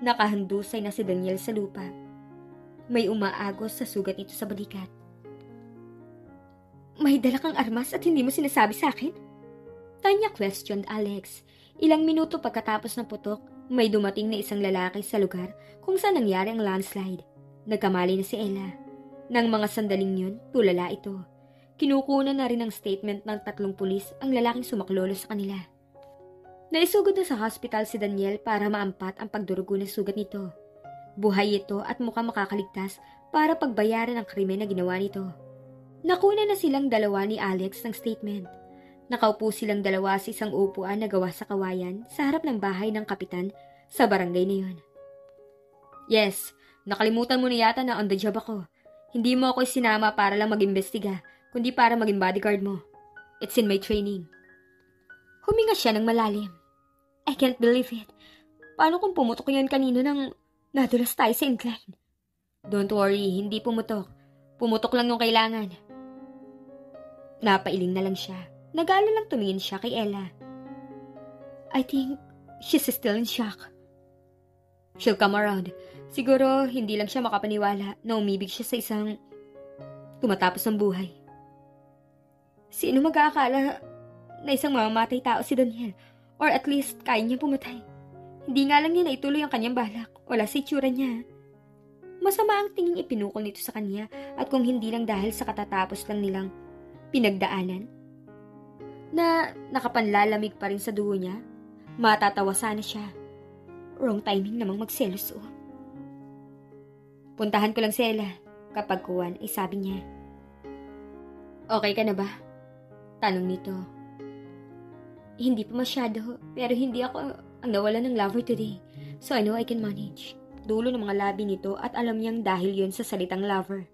nakahandusay na si Daniel sa lupa. May umaagos sa sugat nito sa balikat. May dala kang armas at hindi mo sinasabi sa akin? Tanya questioned Alex. Ilang minuto pagkatapos ng putok, may dumating na isang lalaki sa lugar kung saan nangyari ang landslide. Nagkamali na si Ella. Nang mga sandaling yun, tulala ito. Kinukunan na rin ng statement ng 3 pulis ang lalaking sumaklolo sa kanila. Naisugod na sa hospital si Daniel para maampat ang pagdurugo ng sugat nito. Buhay ito at mukhang makakaligtas para pagbayaran ang krimen na ginawa nito. Nakuna na silang dalawa ni Alex ng statement. Nakaupo silang dalawa sa isang upuan na gawa sa kawayan sa harap ng bahay ng kapitan sa barangay na yun. Yes, Nakalimutan mo na yata na on the job ako. Hindi mo ako sinama para lang mag-imbestiga, kundi para maging bodyguard mo. It's in my training. Huminga siya ng malalim. I can't believe it. Paano kung pumutok yan kanino nang nadulas tayo sa incline? Don't worry, hindi pumutok. Pumutok lang yung kailangan. Napailing na lang siya. Nag-aalalang tumingin siya kay Ella. I think she's still in shock. She'll come around. Siguro hindi lang siya makapaniwala na umibig siya sa isang tumatapos ng buhay. Sino mag-aakala na isang mamamatay tao si Daniel? Or at least kaya niya pumatay. Hindi nga lang niya na ituloy ang kanyang balak. Wala sa itsura niya. Masama ang tinging ipinukol nito sa kanya at kung hindi lang dahil sa katatapos lang nilang pinagdaanan na nakapanlalamig pa rin sa dugo niya, matatawa sana siya. Wrong timing namang magselos o. Puntahan ko lang si Ella. Kapag kuwan ay sabi niya. Okay ka na ba? Tanong nito. Hindi pa masyado, pero hindi ako ang nawala ng lover today. So I know I can manage. Dulo ng mga labi nito at alam niyang dahil yun sa salitang lover.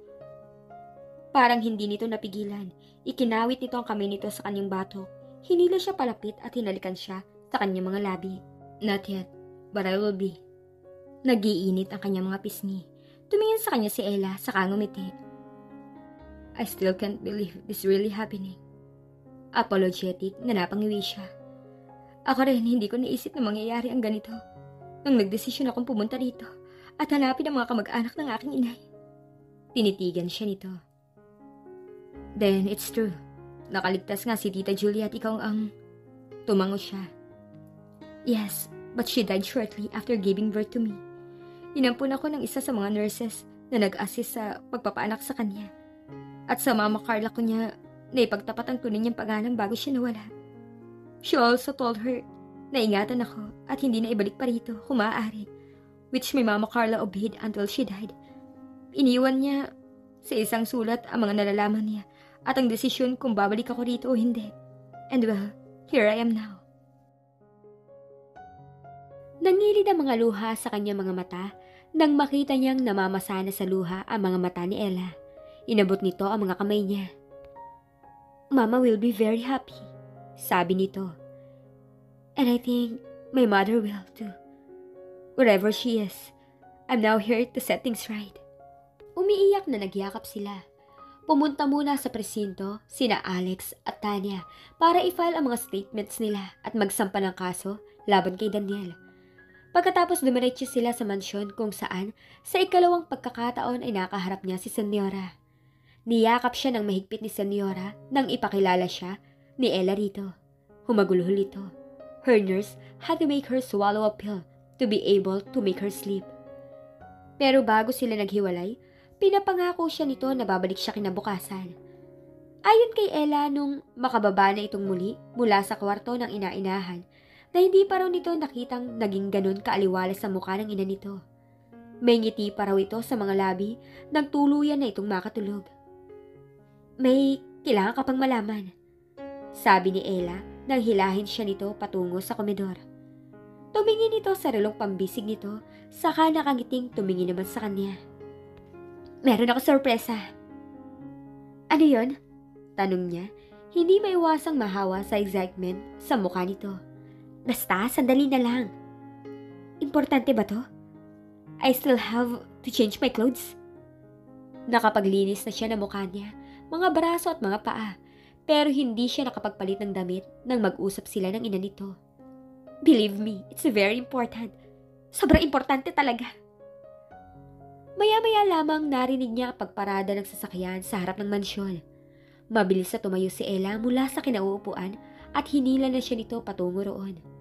Parang hindi nito napigilan. Ikinawit nito ang kamay nito sa kanyang batok. Hinila siya palapit at hinalikan siya sa kanyang mga labi. Not yet, but I will be. Nagiinit ang kanyang mga pisngi. Tumingin sa kanya si Ella sa ngumiti. I still can't believe this really happening. Apologetic na napangiwi siya. Ako rin hindi ko naisip na mangyayari ang ganito. Nang nagdesisyon akong pumunta rito at hanapin ang mga kamag-anak ng aking inay. Tinitigan siya nito. Then it's true. Nakaligtas nga si Tita Julia at ikaw ang tumango siya. Yes, but she died shortly after giving birth to me. Inampun ako ng isa sa mga nurses na nag-assist sa pagpapaanak sa kanya. At sa Mama Carla ko niya na ipagtapat ang tunay niyang pag-anang bago siya nawala. She also told her na ingatan ako at hindi na ibalik pa rito kung maaari, which my Mama Carla obeyed until she died. Iniwan niya sa isang sulat ang mga nalalaman niya at ang desisyon kung babalik ako rito o hindi. And well, here I am now. Nangilid ang mga luha sa kanyang mga mata nang makita niyang namamasana sa luha ang mga mata ni Ella. Inabot nito ang mga kamay niya. Mama will be very happy, sabi nito. And I think my mother will too. Wherever she is, I'm now here to set things right. Umiiyak na nagyakap sila. Pumunta muna sa presinto sina Alex at Tanya para i-file ang mga statements nila at magsampa ng kaso laban kay Daniel. Pagkatapos dumiretso sila sa mansyon kung saan sa ikalawang pagkakataon ay nakaharap niya si Senyora. Niyakap siya ng mahigpit ni Senyora nang ipakilala siya ni Ella rito. Humagulhol ito. Her nurse had to make her swallow a pill to be able to make her sleep. Pero bago sila naghiwalay, pinapangako siya nito na babalik siya kinabukasan. Ayon kay Ella nung makababa na itong muli mula sa kwarto ng inainahan, na hindi pa raw nito nakitang naging ganun kaaliwalas sa mukha ng ina nito. May ngiti pa raw ito sa mga labi nang tuluyan na itong makatulog. May kailangan ka pang malaman, sabi ni Ella nang hilahin siya nito patungo sa komedor. Tumingin ito sa relong pambisig nito, saka nakangiting tumingin naman sa kanya. Meron ako sorpresa. Ano yon? Tanong niya, hindi maiwasang mahawa sa excitement sa mukha nito. Basta, sandali na lang. Importante ba to? I still have to change my clothes. Nakapaglinis na siya ng mukha niya, mga braso at mga paa, pero hindi siya nakapagpalit ng damit nang mag-usap sila ng ina nito. Believe me, it's very important. Sobrang importante talaga. Maya-maya lamang narinig niya ang pagparada ng sasakyan sa harap ng mansyon. Mabilis na tumayo si Ella mula sa kinauupuan at hinila na siya nito patungo roon.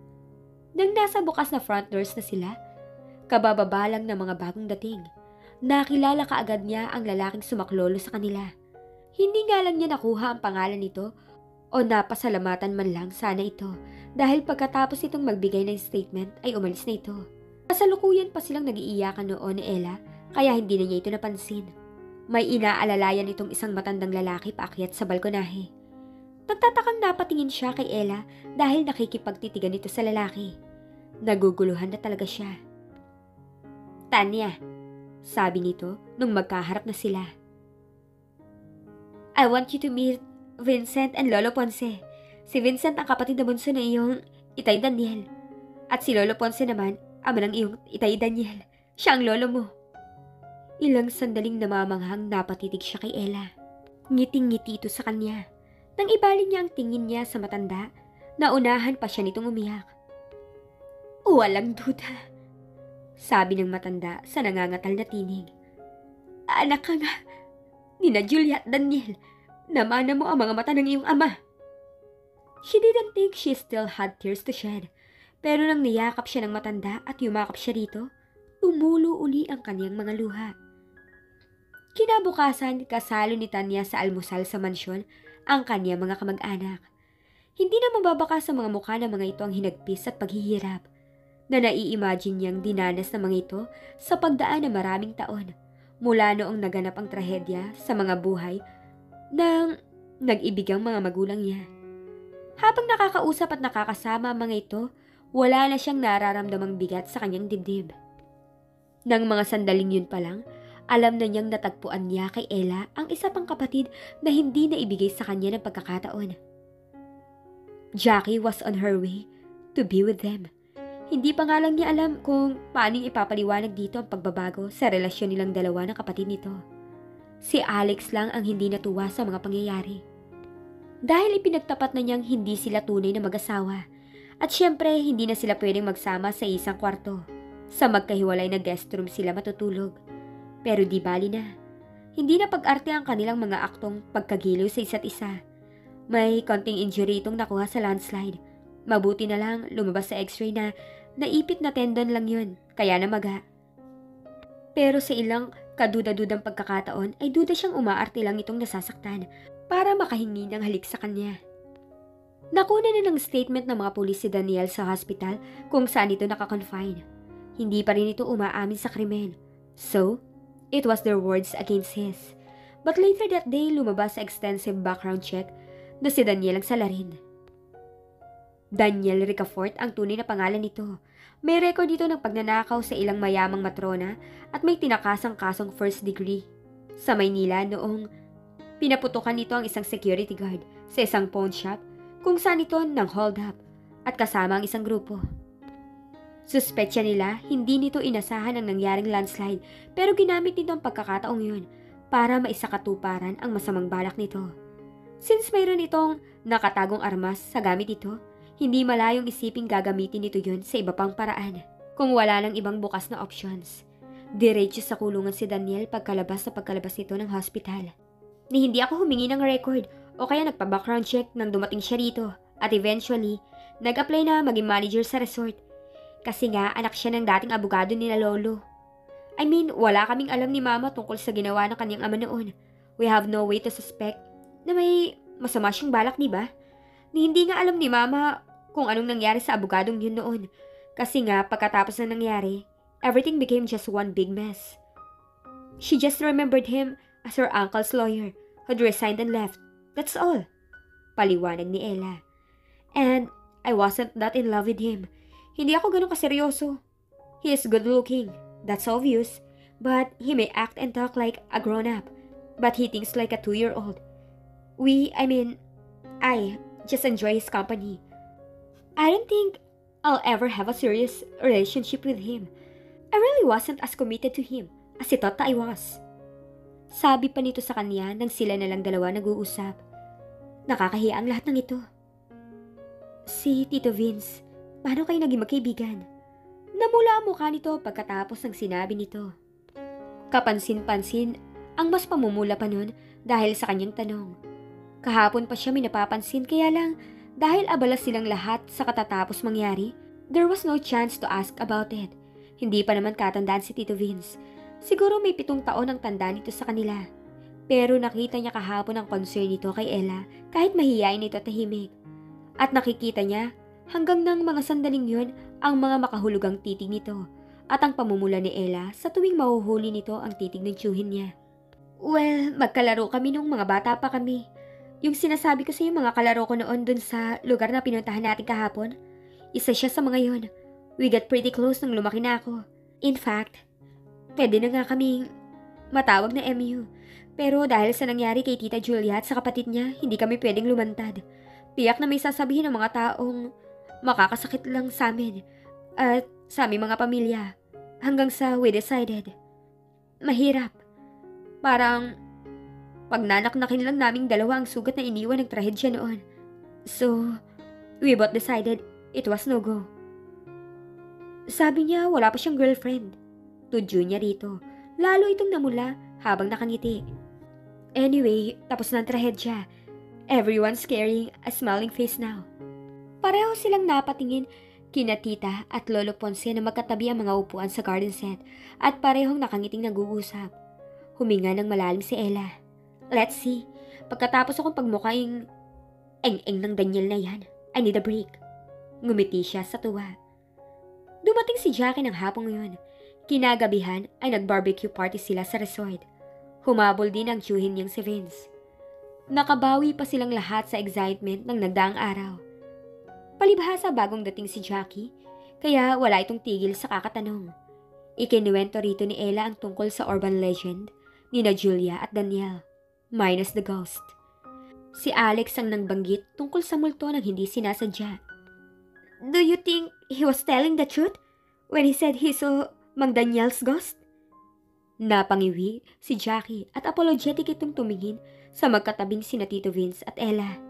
Nang nasa bukas na front doors na sila, kabababa lang ng mga bagong dating, nakilala kaagad niya ang lalaking sumaklolo sa kanila. Hindi nga lang niya nakuha ang pangalan nito o napasalamatan man lang sana ito dahil pagkatapos itong magbigay ng statement ay umalis na ito. Kasalukuyan pa silang nag-iiyakan noon ni Ella kaya hindi na niya ito napansin. May inaalalayan itong isang matandang lalaki paakyat sa balkonahe. Nagtatakang napatingin siya kay Ella dahil nakikipagtitigan ito sa lalaki. Naguguluhan na talaga siya. Tanya, sabi nito nung magkaharap na sila. I want you to meet Vincent and Lolo Ponce. Si Vincent ang kapatid na bunso ng iyong Itay Daniel. At si Lolo Ponce naman, ama ng iyong Itay Daniel. Siya ang lolo mo. Ilang sandaling namamanghang napatitig siya kay Ella. Ngiting-ngiti ito sa kanya. Nang ibaling niya ang tingin niya sa matanda, naunahan pa siya nitong umiyak. Walang duda, sabi ng matanda sa nangangatal na tinig. Anak ka nga, nina Julia at Daniel. Namana mo ang mga mata ng iyong ama. She didn't think she still had tears to shed. Pero nang niyakap siya ng matanda at yumakap siya rito, tumulo uli ang kanyang mga luha. Kinabukasan, kasalo ni Tanya sa almusal sa mansyon ang kanyang mga kamag-anak. Hindi na mababaka sa mga mukha ng mga ito ang hinagpis at paghihirap na nai-imagine niyang dinanas ng mga ito sa pagdaan ng maraming taon mula noong naganap ang trahedya sa mga buhay ng nag-ibigang mga magulang niya. Habang nakakausap at nakakasama ang mga ito, wala na siyang nararamdamang bigat sa kanyang dibdib. Nang mga sandaling yun pa lang, alam na niyang natagpuan niya kay Ella ang isa pang kapatid na hindi na ibigay sa kanya ng pagkakataon. Jackie was on her way to be with them. Hindi pa nga lang niya alam kung paano ipapaliwanag dito ang pagbabago sa relasyon nilang dalawa ng kapatid nito. Si Alex lang ang hindi natuwa sa mga pangyayari. Dahil ipinagtapat na niyang hindi sila tunay na mag-asawa. At syempre, hindi na sila pwedeng magsama sa isang kwarto. Sa magkahiwalay na guest room sila matutulog. Pero di bali na. Hindi na pag-arte ang kanilang mga aktong pagkagiliw sa isa't isa. May konting injury itong nakuha sa landslide. Mabuti na lang lumabas sa x-ray na naipit na tendon lang yun, kaya namaga. Pero sa ilang kaduda-dudang pagkakataon ay duda siyang umaarte lang itong nasasaktan para makahingi ng halik sa kanya. Nakuna na ng statement ng mga pulis si Daniel sa hospital kung saan ito nakakonfine. Hindi pa rin ito umaamin sa krimen. So, it was their words against his. But later that day, lumabas sa extensive background check na si Daniel ang salarin. Daniel Ricafort ang tunay na pangalan nito. May record dito ng pagnanakaw sa ilang mayamang matrona at may tinakasang kasong first degree. Sa Maynila noong pinaputukan nito ang isang security guard sa isang pawn shop kung saan ito nang hold up at kasama ang isang grupo. Suspetsya nila hindi nito inasahan ang nangyaring landslide pero ginamit nito ang pagkakataong yun para maisakatuparan ang masamang balak nito. Since mayroon itong nakatagong armas sa gamit ito, hindi malayong isiping gagamitin nito yun sa iba pang paraan kung wala nang ibang bukas na options. Diretso sa kulungan si Daniel pagkalabas nito ng hospital. Ni hindi ako humingi ng record o kaya nagpa-background check nang dumating siya rito at eventually, nag-apply na maging manager sa resort. Kasi nga anak siya ng dating abogado nila lolo. I mean, wala kaming alam ni mama tungkol sa ginawa ng kanyang ama noon. We have no way to suspect na may masama siyang balak, di ba? Ni hindi nga alam ni mama kung anong nangyari sa abogadong yun noon. Kasi nga, pagkatapos na nangyari, everything became just one big mess. She just remembered him as her uncle's lawyer who'd resigned and left. That's all. Paliwanag ni Ella. And I wasn't that in love with him. Hindi ako ganun kaseryoso. He is good looking. That's obvious. But he may act and talk like a grown-up. But he thinks like a 2-year-old. I just enjoy his company. I don't think I'll ever have a serious relationship with him. I really wasn't as committed to him as he thought I was. Sabi pa nito sa kanya nang sila na lang dalawa nag-uusap. Nakakahiya ang lahat ng ito. Si Tito Vince, paano kayo naging magkaibigan? Namula ang mukha nito pagkatapos ng sinabi nito. Kapansin-pansin ang mas pamumula pa nun dahil sa kanyang tanong. Kahapon pa siya may napapansin kaya lang dahil abala silang lahat sa katatapos mangyari, there was no chance to ask about it. Hindi pa naman katandaan si Tito Vince. Siguro may 7 taon ang tanda nito sa kanila. Pero nakita niya kahapon ang concern nito kay Ella kahit mahihain ito tahimik. At nakikita niya hanggang ng mga sandaling yun ang mga makahulugang titig nito at ang pamumula ni Ella sa tuwing mahuhuli nito ang titig ng tiyuhin niya. Well, magkalaro kami nung mga bata pa kami. Yung sinasabi ko sa yung mga kalaro ko noon dun sa lugar na pinuntahan natin kahapon, isa siya sa mga yun. We got pretty close nang lumaki na ako. In fact, Pwede na nga kaming matawag na MU. Pero dahil sa nangyari kay Tita Julia at sa kapatid niya, hindi kami pwedeng lumantad. Tiyak na may sasabihin ng mga taong makakasakit lang sa amin at sa aming mga pamilya. Hanggang sa we decided. Mahirap. Parang pagnanaknakin lang naming dalawa ang sugat na iniwan ng trahedya noon. So, we both decided it was no go. Sabi niya wala pa siyang girlfriend. Tudyo niya rito. Lalo itong namula habang nakangiti. Anyway, tapos na ang trahedya. Everyone's carrying a smiling face now. Pareho silang napatingin kina Tita at Lolo Ponce na magkatabi ang mga upuan sa garden set at parehong nakangiting nag-uusap. Huminga ng malalim si Ella. Let's see. Pagkatapos akong pagmukaing eng-eng ng Daniel na yan, I need a break. Ngumiti siya sa tuwa. Dumating si Jackie ng hapong yun. Kinagabihan ay nag-barbecue party sila sa resort. Humabol din ang tiyuhin niyang si Vince. Nakabawi pa silang lahat sa excitement ng nagdaang araw. Palibhasa bagong dating si Jackie, kaya wala itong tigil sa kakatanong. Ikinuwento rito ni Ella ang tungkol sa urban legend ni na Julia at Daniel, minus the ghost. Si Alex ang nangbanggit tungkol sa multo ng hindi sinasadya. Do you think he was telling the truth when he said he saw Mang Daniel's ghost? Napangiwi si Jackie at apologetic itong tumingin sa magkatabing sina Tito Vince at Ella.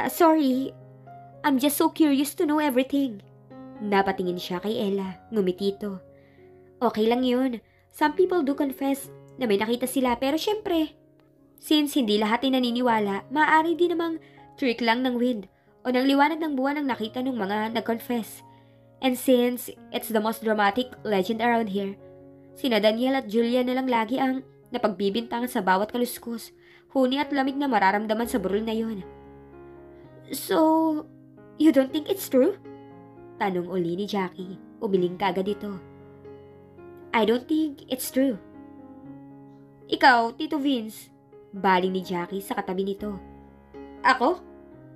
Sorry, I'm just so curious to know everything. Napatingin siya kay Ella, ngumiti ito. Okay lang yun. Some people do confess na may nakita sila pero syempre, since hindi lahat ay naniniwala, maaari din namang trick lang ng wind o ng liwanag ng buwan ang nakita ng mga nag-confess. And since it's the most dramatic legend around here, sina Daniel at Julia na lang lagi ang napagbibintangan sa bawat kaluskos, huni at lamig na mararamdaman sa burol na yun. So, you don't think it's true? Tanong uli ni Jackie, umiling kagad ito. I don't think it's true. Ikaw, Tito Vince, baling ni Jackie sa katabi nito. Ako?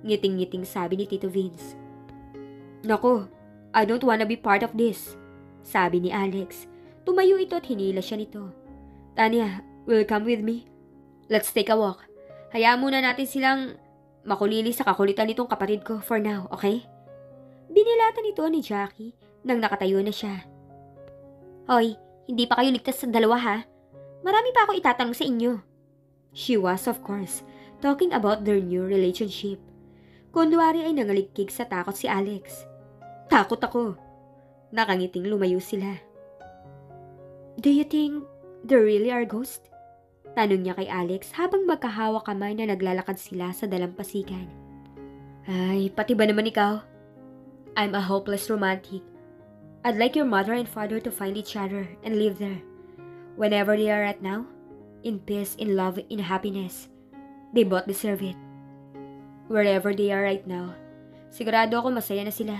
Ngiting-ngiting sabi ni Tito Vince. Nako, I don't wanna be part of this, sabi ni Alex. Tumayo ito at hinila siya nito. Tanya, will you come with me? Let's take a walk. Hayaan muna natin silang makulili sa kakulitan nitong kapatid ko for now, okay? Binilatan ito ni Jackie nang nakatayo na siya. Hoy, hindi pa kayo ligtas sa dalawa ha? Marami pa ako itatanong sa inyo. She was, of course, talking about their new relationship. Kunwari ay nangaligkig sa takot si Alex. Takot ako. Nakangiting lumayo sila. Do you think there really are ghosts? Tanong niya kay Alex habang magkahawak kamay na naglalakad sila sa dalampasigan. Ay, pati ba naman ikaw? I'm a hopeless romantic. I'd like your mother and father to find each other and live there. Whenever they are right now, in peace, in love, in happiness. They both deserve it. Wherever they are right now, sigurado ako masaya na sila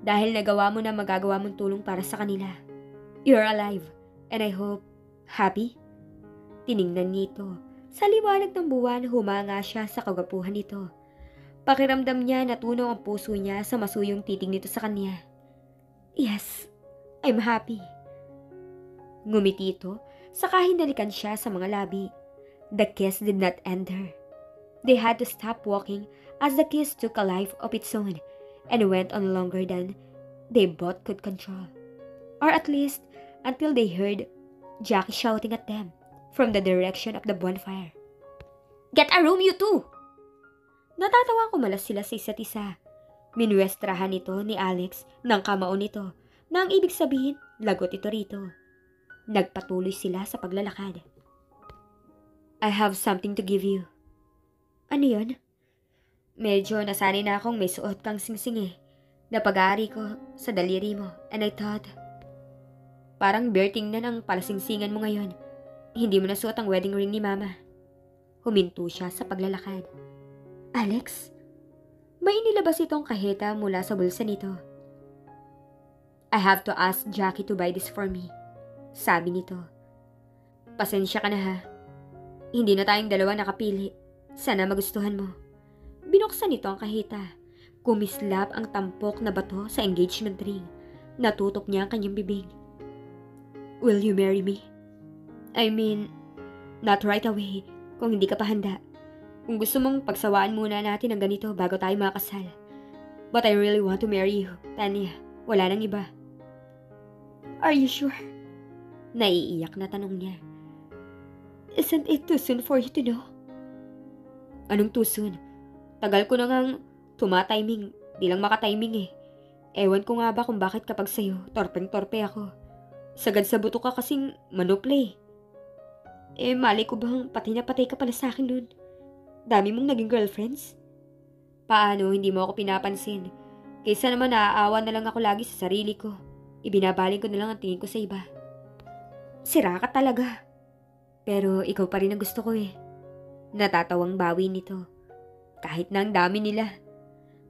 dahil nagawa mo na magagawa mong tulong para sa kanila. You're alive, and I hope happy. Tiningnan niya ito. Sa liwanag ng buwan, humanga siya sa kagwapuhan nito. Pakiramdam niya na tunaw ang puso niya sa masuyong titig nito sa kanya. Yes, I'm happy. Ngumiti ito, saka hinalikan siya sa mga labi. The kiss did not end her. They had to stop walking as the kiss took a life of its own and went on longer than they both could control. Or at least, until they heard Jackie shouting at them from the direction of the bonfire. Get a room, you two! Natatawang kumalas sila sa isa't isa. Minuestrahan ito ni Alex ng kamao nito na ang ibig sabihin, lagot ito rito. Nagpatuloy sila sa paglalakad. I have something to give you. Ano yun? Medyo nasanay na akong may suot kang singsing na pag-aari ko sa daliri mo and I thought, parang berting na ng palasingsingan mo ngayon. Hindi mo nasuot ang wedding ring ni Mama. Huminto siya sa paglalakad. Alex? May inilabas itong kaheta mula sa bulsa nito. I have to ask Jackie to buy this for me, sabi nito. Pasensya ka na ha. Hindi na tayong dalawa nakapili. Sana magustuhan mo. Binuksan nito ang kaheta. Kumislap ang tampok na bato sa engagement ring. Natutok niya ang kanyang bibig. Will you marry me? I mean, not right away, kung hindi ka pa handa. Kung gusto mong pagsawaan muna natin ang ganito bago tayo makasal. But I really want to marry you, Tanya. Wala nang iba. Are you sure? Naiiyak na tanong niya. Isn't it too soon for you to know? Anong too soon? Tagal ko na ngang tumatiming, di lang makatiming eh. Ewan ko nga ba kung bakit kapag sa'yo, torpeng-torpe ako. Sagad sa buto ka kasing manuple. Malay ko bang patay na patay ka pala sa akin nun? Dami mong naging girlfriends? Paano hindi mo ako pinapansin? Kaysa naman naaawa na lang ako lagi sa sarili ko. Ibinabaling ko na lang ang tingin ko sa iba. Sira ka talaga. Pero ikaw pa rin ang gusto ko eh. Natatawang bawi nito. Kahit na ang dami nila.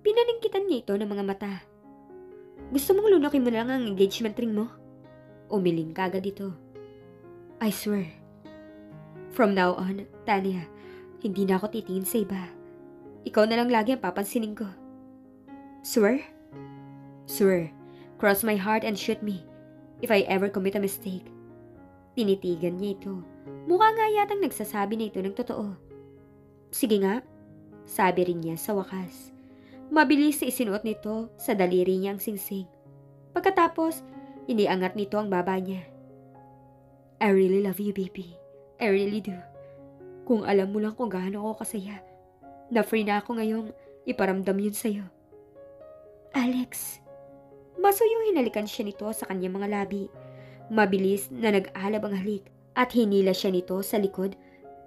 Pinaningkitan niya ito ng mga mata. Gusto mong lunukin mo lang ang engagement ring mo? Umiling ka agad ito. I swear. From now on, Tanya, hindi na ako titingin sa iba. Ikaw na lang lagi ang papansinin ko. Swear? Swear. Cross my heart and shoot me if I ever commit a mistake. Tinitigan niya ito. Mukha nga yatang nagsasabi na ito ng totoo. Sige nga, sabi rin niya sa wakas. Mabilis na isinuot nito sa daliri niya ang singsing. Pagkatapos, iniangat nito ang baba niya. I really love you, baby. I really do. Kung alam mo lang kung gaano ako kasaya, na free na ako ngayong iparamdam yun sa'yo. Alex. Masuyong hinalikan siya nito sa kanyang mga labi. Mabilis na nag-alab ang halik at hinila siya nito sa likod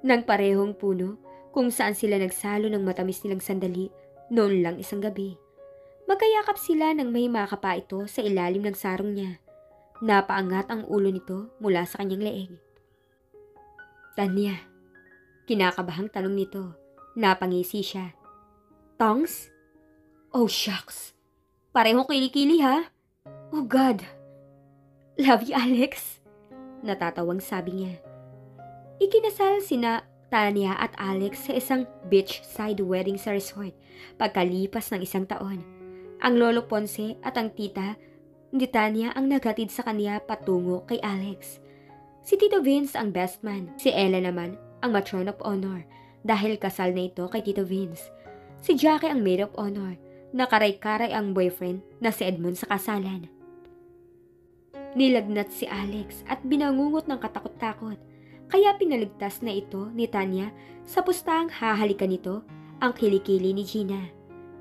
ng parehong puno kung saan sila nagsalo ng matamis nilang sandali noon lang isang gabi. Magkayakap sila nang may makapa ito sa ilalim ng sarong niya. Napaangat ang ulo nito mula sa kanyang leeg. Tanya, kinakabahang tanong nito. Napangisi siya. Tongs? Oh shucks. Parehong kilikili ha? Oh God. Love you, Alex. Natatawang sabi niya. Ikinasal sina Tanya at Alex sa isang beachside wedding sa resort pagkalipas ng isang taon. Ang lolo Ponce at ang tita ni Tanya ang naghatid sa kanya patungo kay Alex. Si Tito Vince ang best man. Si Ella naman ang matron of honor dahil kasal na ito kay Tito Vince. Si Jackie ang maid of honor. Nakaray-karay ang boyfriend na si Edmond sa kasalan. Nilagnat si Alex at binangungot ng katakot-takot. Kaya pinaligtas na ito ni Tanya sa pustahang hahalikan nito ang kilikili ni Gina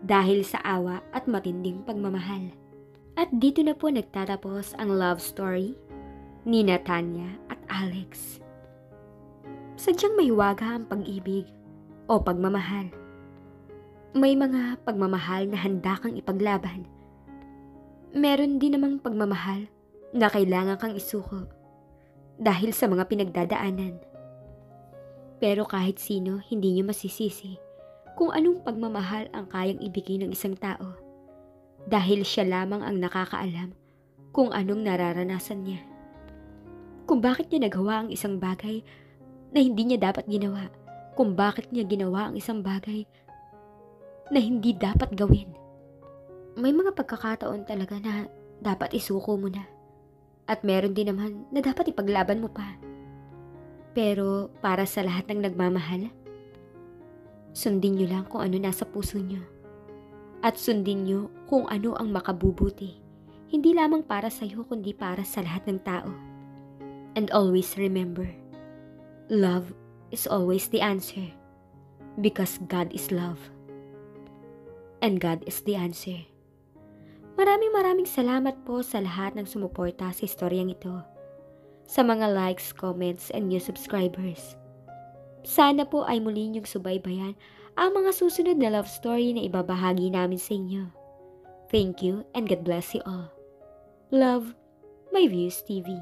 dahil sa awa at matinding pagmamahal. At dito na po nagtatapos ang love story ni Tanya at Alex. Sadyang mahiwaga ang pag-ibig o pagmamahal. May mga pagmamahal na handa kang ipaglaban. Meron din namang pagmamahal na kailangan kang isuko dahil sa mga pinagdadaanan. Pero kahit sino, hindi niyo masisisi kung anong pagmamahal ang kayang ibigay ng isang tao dahil siya lamang ang nakakaalam kung anong nararanasan niya. Kung bakit niya nagawa ang isang bagay na hindi niya dapat ginawa, kung bakit niya ginawa ang isang bagay na hindi dapat gawin. May mga pagkakataon talaga na dapat isuko mo na. At meron din naman na dapat ipaglaban mo pa. Pero para sa lahat ng nagmamahal, sundin niyo lang kung ano nasa puso niyo. At sundin niyo kung ano ang makabubuti. Hindi lamang para sa iyo kundi para sa lahat ng tao. And always remember, love is always the answer. Because God is love. And God is the answer. Maraming salamat po sa lahat ng sumuporta sa istoryang ito. Sa mga likes, comments, and new subscribers. Sana po ay muli niyong subaybayan ang mga susunod na love story na ibabahagi namin sa inyo. Thank you and God bless you all. Love, My Views TV.